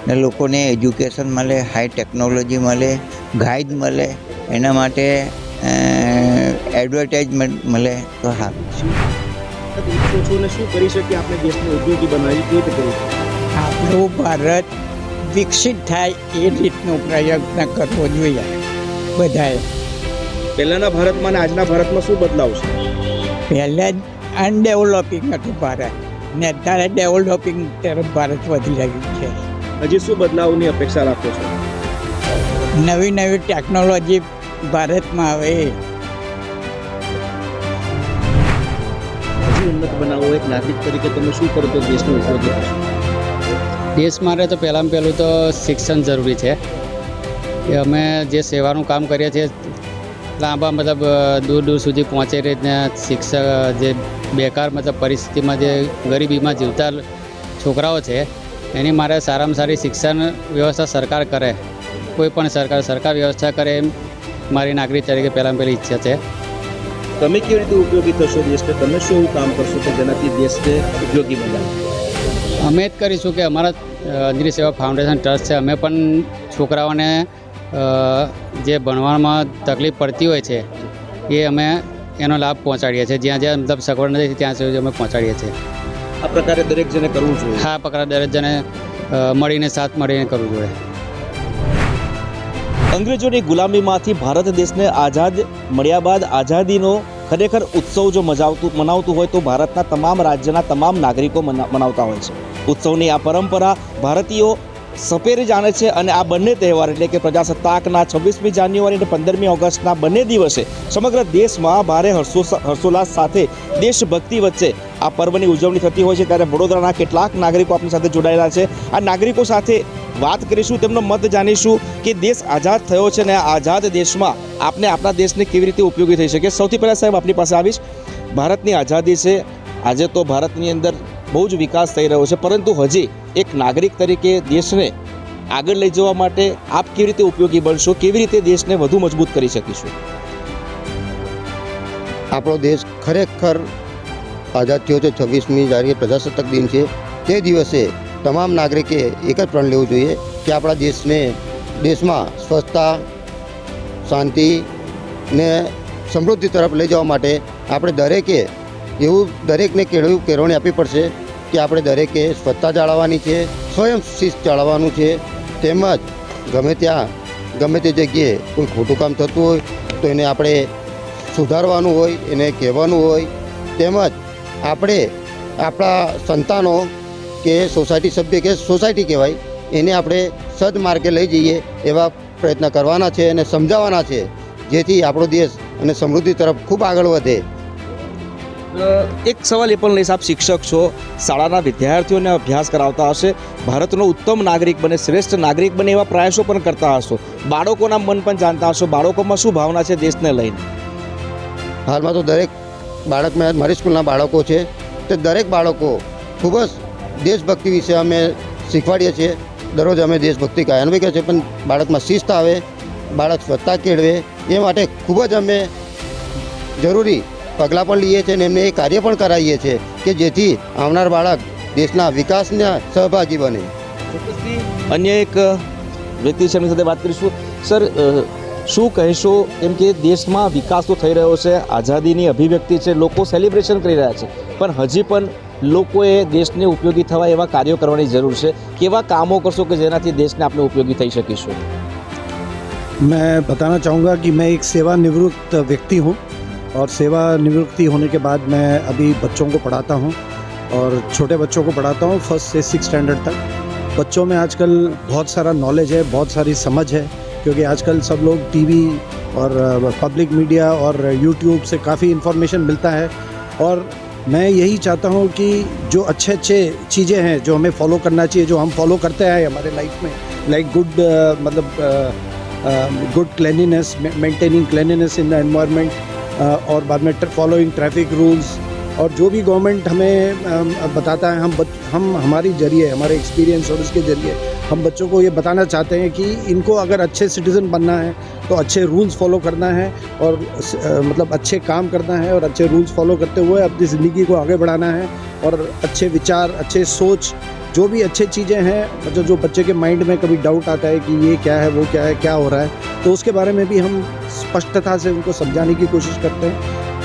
ને લોકોને એજ્યુકેશન મળે, હાઈ ટેકનોલોજી મળે, ગાઈડ મળે, એના માટે એડવર્ટાઇઝમેન્ટ મળે તો સારું છે. શું કરી શકીએ આપણે દેશને ઉપયોગી બનાવી? કેવી રીતે કરવું? આપણું ભારત વિકસિત થાય એ રીતનો પ્રયત્ન કરવો જોઈએ બધાએ. પહેલાંના ભારતમાં અને આજના ભારતમાં શું બદલાવ છે? પહેલાં અનડેવલપિંગ હતું ભારત ને અત્યારે ડેવલપિંગ તરફ ભારત વધી રહ્યું છે. હજી શું બદલાવની અપેક્ષા રાખો છો? નવી નવી ટેકનોલોજી ભારતમાં આવે. હજી ઉન્નત બનાવો એક નાગરિક તરીકે તમે શું કરો તો દેશનો ઉપયોગી થશે? દેશ માટે તો પહેલાં પહેલું તો શિક્ષણ જરૂરી છે. કે અમે જે સેવાનું કામ કરીએ છીએ લાંબા મતલબ દૂર દૂર સુધી પહોંચે રીતના શિક્ષક જે બેકાર મતલબ પરિસ્થિતિમાં જે ગરીબીમાં જીવતા છોકરાઓ છે એની મારે સારામાં સારી શિક્ષણ વ્યવસ્થા સરકાર કરે, કોઈ પણ સરકાર વ્યવસ્થા કરે એમ મારી નાગરિક તરીકે પહેલાં પહેલી ઈચ્છા છે. તમે કેવી રીતે ઉપયોગી થશો દેશને? તમે શું એવું કામ કરશો કે જેનાથી દેશને ઉપયોગી બનાવે? અમે જ કરીશું કે અમારા અંજલી સેવા ફાઉન્ડેશન ટ્રસ્ટ છે, અમે પણ છોકરાઓને જે ભણવામાં તકલીફ પડતી હોય છે એ અમે એનો લાભ પહોંચાડીએ છીએ. જ્યાં જ્યાં મતલબ સગવડ નથી ત્યાં સુધી અમે પહોંચાડીએ છીએ. આ પ્રકારે દરેક જણે કરવું જોઈએ. હા, પ્રકારે દરેક જણે મળીને સાથ મળીને કરવું જોઈએ. અંગ્રેજોની ગુલામીમાંથી ભારત દેશને આઝાદ મળ્યા બાદ આઝાદીનો ખરેખર ઉત્સવ જો મનાવતું હોય તો ભારતના તમામ રાજ્યના તમામ નાગરિકો મનાવતા હોય છે. ઉત્સવની આ પરંપરા ભારતીયો સપેરે જાણે છે. અને આ બંને તહેવાર એટલે કે પ્રજાસત્તાકના 26મી જાન્યુઆરી અને 15મી ઓગસ્ટના બંને દિવસે સમગ્ર દેશમાં ભારે હર્ષોલ્લાસ સાથે દેશભક્તિ વચ્ચે આ પર્વની ઉજવણી થતી હોય છે. ત્યારે વડોદરાના કેટલાક નાગરિકો આપણી સાથે જોડાયેલા છે. આ નાગરિકો સાથે વાત કરીશું, તેમનો મત જાણીશું કે દેશ આઝાદ થયો છે અને આ આઝાદ દેશમાં આપણે આપણા દેશને કેવી રીતે ઉપયોગી થઈ શકે. સૌથી પહેલાં સાહેબ આપણી પાસે આવીશ. ભારતની આઝાદી છે, આજે તો ભારતની અંદર બહુ જ વિકાસ થઈ રહ્યો છે, પરંતુ હજી એક નાગરિક તરીકે દેશને આગળ લઈ જવા માટે આપ કેવી રીતે ઉપયોગી બનશો? કેવી રીતે દેશને વધુ મજબૂત કરી શકીશું? આપણો દેશ ખરેખર આઝાદ થયો છે. 26મી જાન્યુઆરી પ્રજાસત્તાક દિન છે. તે દિવસે તમામ નાગરિકે એક જ પ્રણ લેવું જોઈએ કે આપણા દેશમાં સ્વચ્છતા, શાંતિ ને સમૃદ્ધિ તરફ લઈ જવા માટે આપણે દરેકને કેળવણી આપવી પડશે કે આપણે દરેકે સ્વચ્છતા જાળવવાની છે, સ્વયં શિસ્ત જાળવવાનું છે. તેમજ ગમે તે જગ્યાએ કોઈ ખોટું કામ થતું હોય તો એને આપણે સુધારવાનું હોય, એને કહેવાનું હોય. તેમજ આપણે આપણા સંતાનો કે સોસાયટી સભ્ય કે સોસાયટી કહેવાય એને આપણે સદમાર્ગે લઈ જઈએ એવા પ્રયત્ન કરવાના છે અને સમજાવવાના છે, જેથી આપણો દેશ અને સમૃદ્ધિ તરફ ખૂબ આગળ વધે. એક સવાલ એ પણ લઈશ, આપ શિક્ષક છો, શાળાના વિદ્યાર્થીઓને અભ્યાસ કરાવતા હશે, ભારતનો ઉત્તમ નાગરિક બને, શ્રેષ્ઠ નાગરિક બને એવા પ્રયાસો પણ કરતા હશો, બાળકોના મન પણ જાણતા હશો, બાળકોમાં શું ભાવના છે દેશને લઈને? હાલમાં તો દરેક બાળકમાં મારી સ્કૂલના બાળકો છે તે દરેક બાળકો ખૂબ જ દેશભક્તિ વિશે અમે શીખવાડીએ છીએ. દરરોજ અમે દેશભક્તિ કાયમ કરીએ છીએ, પણ બાળકમાં શિસ્ત આવે, બાળક સ્વચ્છતા કેળવે એ માટે ખૂબ જ અમે જરૂરી પગલાં પણ લઈએ છીએ અને એમને એ કાર્ય પણ કરાવીએ છીએ કે જેથી આવનાર બાળક દેશના વિકાસના સહભાગી બને. અન્ય એક વ્યક્તિ છે, એમની સાથે વાત કરીશું. સર, શું કહેશો? કેમ કે દેશમાં વિકાસ તો થઈ રહ્યો છે, આઝાદીની અભિવ્યક્તિ છે, લોકો સેલિબ્રેશન કરી રહ્યા છે, પણ હજી પણ લોકોએ દેશને ઉપયોગી થવા એવા કાર્યો કરવાની જરૂર છે. કેવા કામો કરશો કે જેનાથી દેશને આપણે ઉપયોગી થઈ શકીશું? मैं बताना चाहूँगा कि मैं एक सेवानिवृत्त व्यक्ति हूँ और सेवानिवृत्ति होने के बाद मैं अभी बच्चों को पढ़ाता हूँ और छोटे बच्चों को पढ़ाता हूँ 1st से 6th स्टैंडर्ड तक. बच्चों में आजकल बहुत सारा नॉलेज है, बहुत सारी समझ है, क्योंकि आजकल सब लोग टीवी और पब्लिक मीडिया और यूट्यूब से काफ़ी इन्फॉर्मेशन मिलता है. और मैं यही चाहता हूँ कि जो अच्छे चीज़ें हैं जो हमें फॉलो करना चाहिए, जो हम फॉलो करते हैं हमारे लाइफ में, like good cleanliness, maintaining cleanliness in the environment, और बाद में फॉलोइंग ट्रैफिक रूल्स, और जो भी गवर्नमेंट हमें बताता है हम हमारी जरिए, हमारे एक्सपीरियंस और उसके ज़रिए हम बच्चों को ये बताना चाहते हैं कि इनको अगर अच्छे सिटीज़न बनना है तो अच्छे रूल्स फॉलो करना है और मतलब अच्छे काम करना है और अच्छे रूल्स फॉलो करते हुए अपनी ज़िंदगी को आगे बढ़ाना है. और अच्छे विचार, अच्छे सोच, जो भी अच्छी चीज़ें हैं, मतलब जो बच्चे के माइंड में कभी डाउट आता है कि ये क्या है, वो क्या है, क्या हो रहा है, तो उसके बारे में भी हम स्पष्टता से उनको समझाने की कोशिश करते हैं.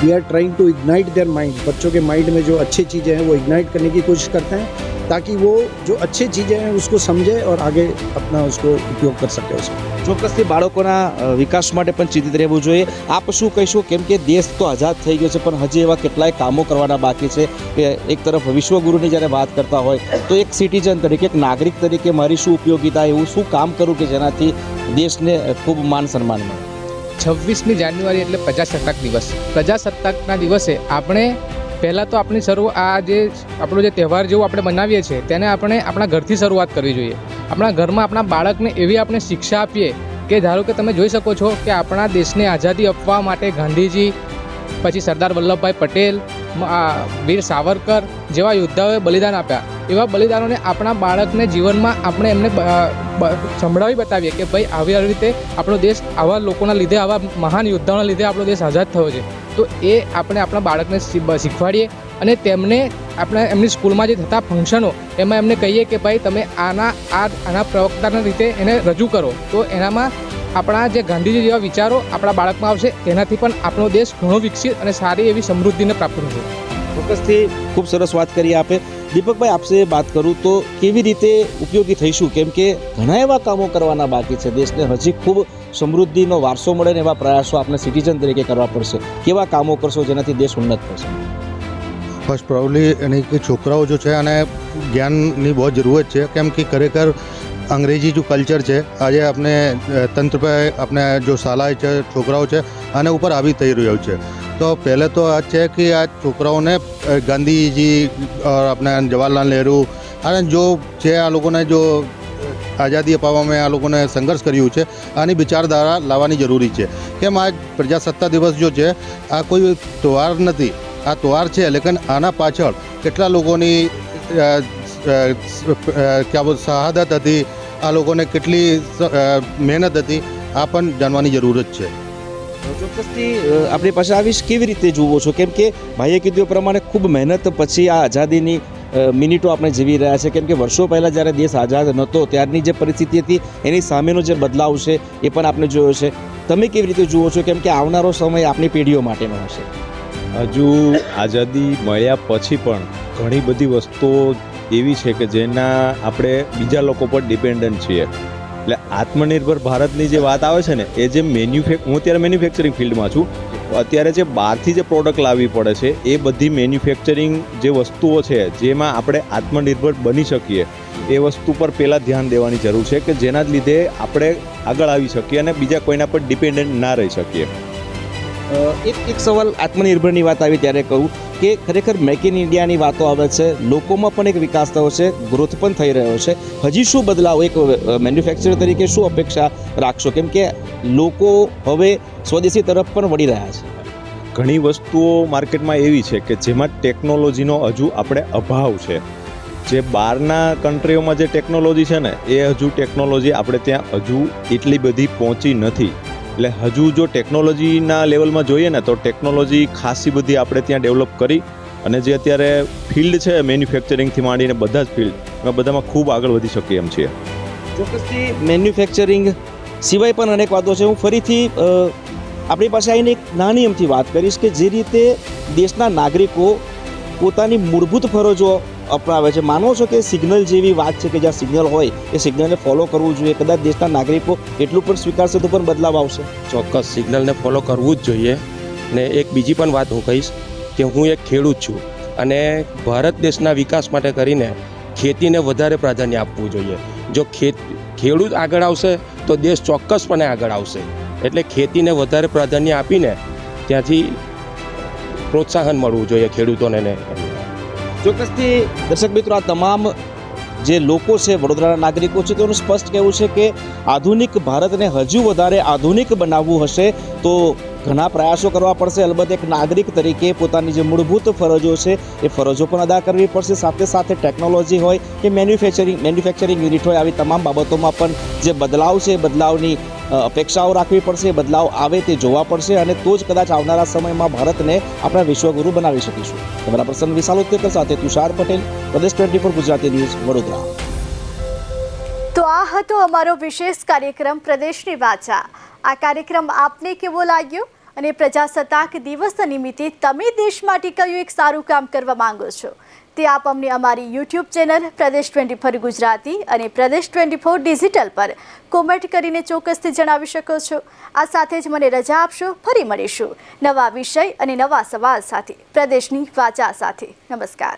We are trying to ignite their mind. बच्चों के माइंड में जो अच्छी चीज़ें हैं वो इग्नाइट करने की कोशिश करते हैं ताकि वो जो अच्छी चीज़ें हैं उसको समझे और आगे अपना उसको उपयोग कर सके. उसको ચોક્કસથી બાળકોના વિકાસ માટે પણ ચિંતિત રહેવું જોઈએ. આપ શું કહીશું? કેમ કે દેશ તો આઝાદ થઈ ગયો છે, પણ હજી એવા કેટલાય કામો કરવાના બાકી છે. એક તરફ વિશ્વગુરુની જ્યારે વાત કરતા હોય તો એક સિટીઝન તરીકે, એક નાગરિક તરીકે મારી શું ઉપયોગિતા, એવું શું કામ કરું કે જેનાથી દેશને ખૂબ માન સન્માન મળે? 26મી જાન્યુઆરી એટલે પ્રજાસત્તાક દિવસ. પ્રજાસત્તાકના દિવસે આપણે પહેલાં તો આપણી આ જે આપણો જે તહેવાર જેવું આપણે મનાવીએ છીએ તેને આપણે આપણા ઘરથી શરૂઆત કરવી જોઈએ. આપણા ઘરમાં આપણા બાળકને એવી આપણે શિક્ષા આપીએ કે ધારો કે તમે જોઈ શકો છો કે આપણા દેશને આઝાદી આપવા માટે ગાંધીજી, પછી સરદાર વલ્લભભાઈ પટેલ, વીર સાવરકર જેવા યોદ્ધાઓએ બલિદાન આપ્યા. એવા બલિદાનોને આપણા બાળકને જીવનમાં આપણે એમને સંભળાવી બતાવીએ કે ભાઈ આવી રીતે આપણો દેશ આવા લોકોના લીધે, આવા મહાન યોદ્ધાઓના લીધે આપણો દેશ આઝાદ થયો છે. તો એ આપણે આપણા બાળકને શીખવાડીએ અને તેમને આપણે એમની સ્કૂલમાં જે થતા ફંક્શનો એમાં એમને કહીએ કે ભાઈ તમે આના પ્રવક્તાના રીતે એને રજૂ કરો, તો એનામાં આપણા જે ગાંધીજી જેવા વિચારો આપણા બાળકમાં આવશે. તેનાથી પણ આપણો દેશ ઘણો વિકસિત અને સારી એવી સમૃદ્ધિને પ્રાપ્ત થશે. ચોક્કસથી ખૂબ સરસ વાત કરી આપે. દીપકભાઈ, આપसे बात કરું તો કેવી રીતે ઉપયોગી થઈશું? કેમ કે ઘણા એવા કામો કરવાના બાકી છે. દેશને હજી ખૂબ સમૃદ્ધિનો વારસો મળે ને એવા પ્રયાસો આપણે સિટીઝન તરીકે કરવા પડશે. કેવા કામો કરશો જેનાથી દેશ ઉન્નત થશે? ફર્સ્ટ પ્રોબ્લી એની કે છોકરાઓ જો છે અને જ્ઞાનની બહુ જરૂરત છે, કેમ કે ખરેખર અંગ્રેજી જો કલ્ચર છે આજે આપણે તંત્ર પર આપણે જો શાળા છે, છોકરાઓ છે આના ઉપર આવી થઈ રહ્યું છે. તો પહેલે તો આ છે કે આ છોકરાઓને ગાંધીજી और अपने जवाहरलाल नेहरू અને જો છે આ લોકોને જો આઝાદી અપાવવામાં આ લોકોને સંઘર્ષ કર્યું છે, આની વિચારધારા લાવવાની જરૂરી છે. કેમ આજ પ્રજાસત્તાક દિવસ જો છે આ કોઈ તહેવાર નથી, આ તહેવાર છે, લેકિન આના પાછળ કેટલા લોકોની क्या बोल शहादत હતી, આ લોકોને કેટલી મહેનત હતી, આ પણ જાણવાની જરૂરત છે. ચોક્કસથી આપણી પાસે આવીશ, કેવી રીતે જુઓ છો? કેમ કે ભાઈએ કીધું એ પ્રમાણે ખૂબ મહેનત પછી આ આઝાદીની મિનિટો આપણે જીવી રહ્યા છે. કેમ કે વર્ષો પહેલાં જ્યારે દેશ આઝાદ નહોતો ત્યારની જે પરિસ્થિતિ હતી એની સામેનો જે બદલાવ છે એ પણ આપણે જોયો છે. તમે કેવી રીતે જુઓ છો? કેમ કે આવનારો સમય આપણી પેઢીઓ માટેનો હશે. હજુ આઝાદી મળ્યા પછી પણ ઘણી બધી વસ્તુઓ એવી છે કે જેના આપણે બીજા લોકો પર ડિપેન્ડન્ટ છીએ. એટલે આત્મનિર્ભર ભારતની જે વાત આવે છે ને, એ જે હું અત્યારે મેન્યુફેક્ચરિંગ ફિલ્ડમાં છું, અત્યારે જે બહારથી જે પ્રોડક્ટ લાવવી પડે છે એ બધી મેન્યુફેક્ચરિંગ જે વસ્તુઓ છે જેમાં આપણે આત્મનિર્ભર બની શકીએ એ વસ્તુ પર પહેલાં ધ્યાન દેવાની જરૂર છે કે જેના જ લીધે આપણે આગળ આવી શકીએ અને બીજા કોઈના પર ડિપેન્ડન્ટ ના રહી શકીએ. એક સવાલ આત્મનિર્ભરની વાત આવી ત્યારે કહું કે ખરેખર મેક ઇન ઇન્ડિયાની વાતો આવે છે, લોકોમાં પણ એક વિકાસ થયો છે, ગ્રોથ પણ થઈ રહ્યો છે. હજી શું બદલાવ એક મેન્યુફેક્ચરર તરીકે શું અપેક્ષા રાખશો? કેમ કે લોકો હવે સ્વદેશી તરફ પણ વળી રહ્યા છે. ઘણી વસ્તુઓ માર્કેટમાં એવી છે કે જેમાં ટેકનોલોજીનો હજુ આપણે અભાવ છે. જે બહારના કન્ટ્રીઓમાં જે ટેકનોલોજી છે ને એ હજુ ટેકનોલોજી આપણે ત્યાં હજુ એટલી બધી પહોંચી નથી. એટલે હજુ જો ટેકનોલોજીના લેવલમાં જોઈએ ને તો ટેકનોલોજી ખાસી બધી આપણે ત્યાં ડેવલપ કરી અને જે અત્યારે ફિલ્ડ છે મેન્યુફેક્ચરિંગથી માંડીને બધા જ ફિલ્ડ એમાં બધામાં ખૂબ આગળ વધી શકીએ એમ છીએ. ચોક્કસથી મેન્યુફેક્ચરિંગ સિવાય પણ અનેક વાતો છે. હું ફરીથી આપણી પાસે આવીને એક નાની એમથી વાત કરીશ કે જે રીતે દેશના નાગરિકો પોતાની મૂળભૂત ફરજો અપનાવે છે. માનો છો કે સિગ્નલ જેવી વાત છે કે જ્યાં સિગ્નલ હોય એ સિગ્નલને ફોલો કરવું જોઈએ, કદાચ દેશના નાગરિકો એટલું પણ સ્વીકારશે તો પણ બદલાવ આવશે? ચોક્કસ સિગ્નલને ફોલો કરવું જ જોઈએ. ને એક બીજી પણ વાત હું કહીશ કે હું એક ખેડૂત છું અને ભારત દેશના વિકાસ માટે કરીને ખેતીને વધારે પ્રાધાન્ય આપવું જોઈએ. જો ખેડૂત આગળ આવશે તો દેશ ચોક્કસપણે આગળ આવશે. એટલે ખેતીને વધારે પ્રાધાન્ય આપીને ત્યાંથી પ્રોત્સાહન મળવું જોઈએ ખેડૂતોને. ચોક્કસથી દર્શક મિત્રો, આ તમામ જે લોકો છે વડોદરાના નાગરિકો છે તેનું સ્પષ્ટ કહેવું છે કે આધુનિક ભારતને હજુ વધારે આધુનિક બનાવવું હશે તો ઘણા પ્રયાસો કરવા પડશે. અલબત્ત એક નાગરિક તરીકે પોતાની જે મૂળભૂત ફરજો છે એ ફરજો પણ અદા કરવી પડશે. સાથે સાથે ટેકનોલોજી હોય કે મેન્યુફેક્ચરિંગ યુનિટ હોય, આવી તમામ બાબતોમાં પણ જે બદલાવ છે એ બદલાવની અપેક્ષાઓ રાખવી પડશે. બદલાવ આવે તે જોવા પડશે અને તો જ કદાચ આવનારા સમયમાં ભારતને આપણા વિશ્વગુરુ બનાવી શકીશું. તમારા પર્સન વિશાલ ઉત્તેકર સાથે તુષાર પટેલ, પ્રદેશ 24 ગુજરાતી ન્યૂઝ, વડોદરા. તો આ હતો અમારો વિશેષ કાર્યક્રમ પ્રદેશની વાચા. આ કાર્યક્રમ આપને કેવો લાગ્યો અને પ્રજાસત્તાક દિવસ નિમિત્તે તમે દેશ માટે કયું એક સારું કામ કરવા માંગો છો તે આપ અમને અમારી YouTube ચેનલ પ્રદેશ 24 ગુજરાતી અને પ્રદેશ 24 ડિજિટલ પર કોમેન્ટ કરીને ચોક્કસથી જણાવી શકો છો. આ સાથે જ મને રજા આપશો. ફરી મળીશું નવા વિષય અને નવા સવાલ સાથે પ્રદેશની વાચા સાથે. નમસ્કાર.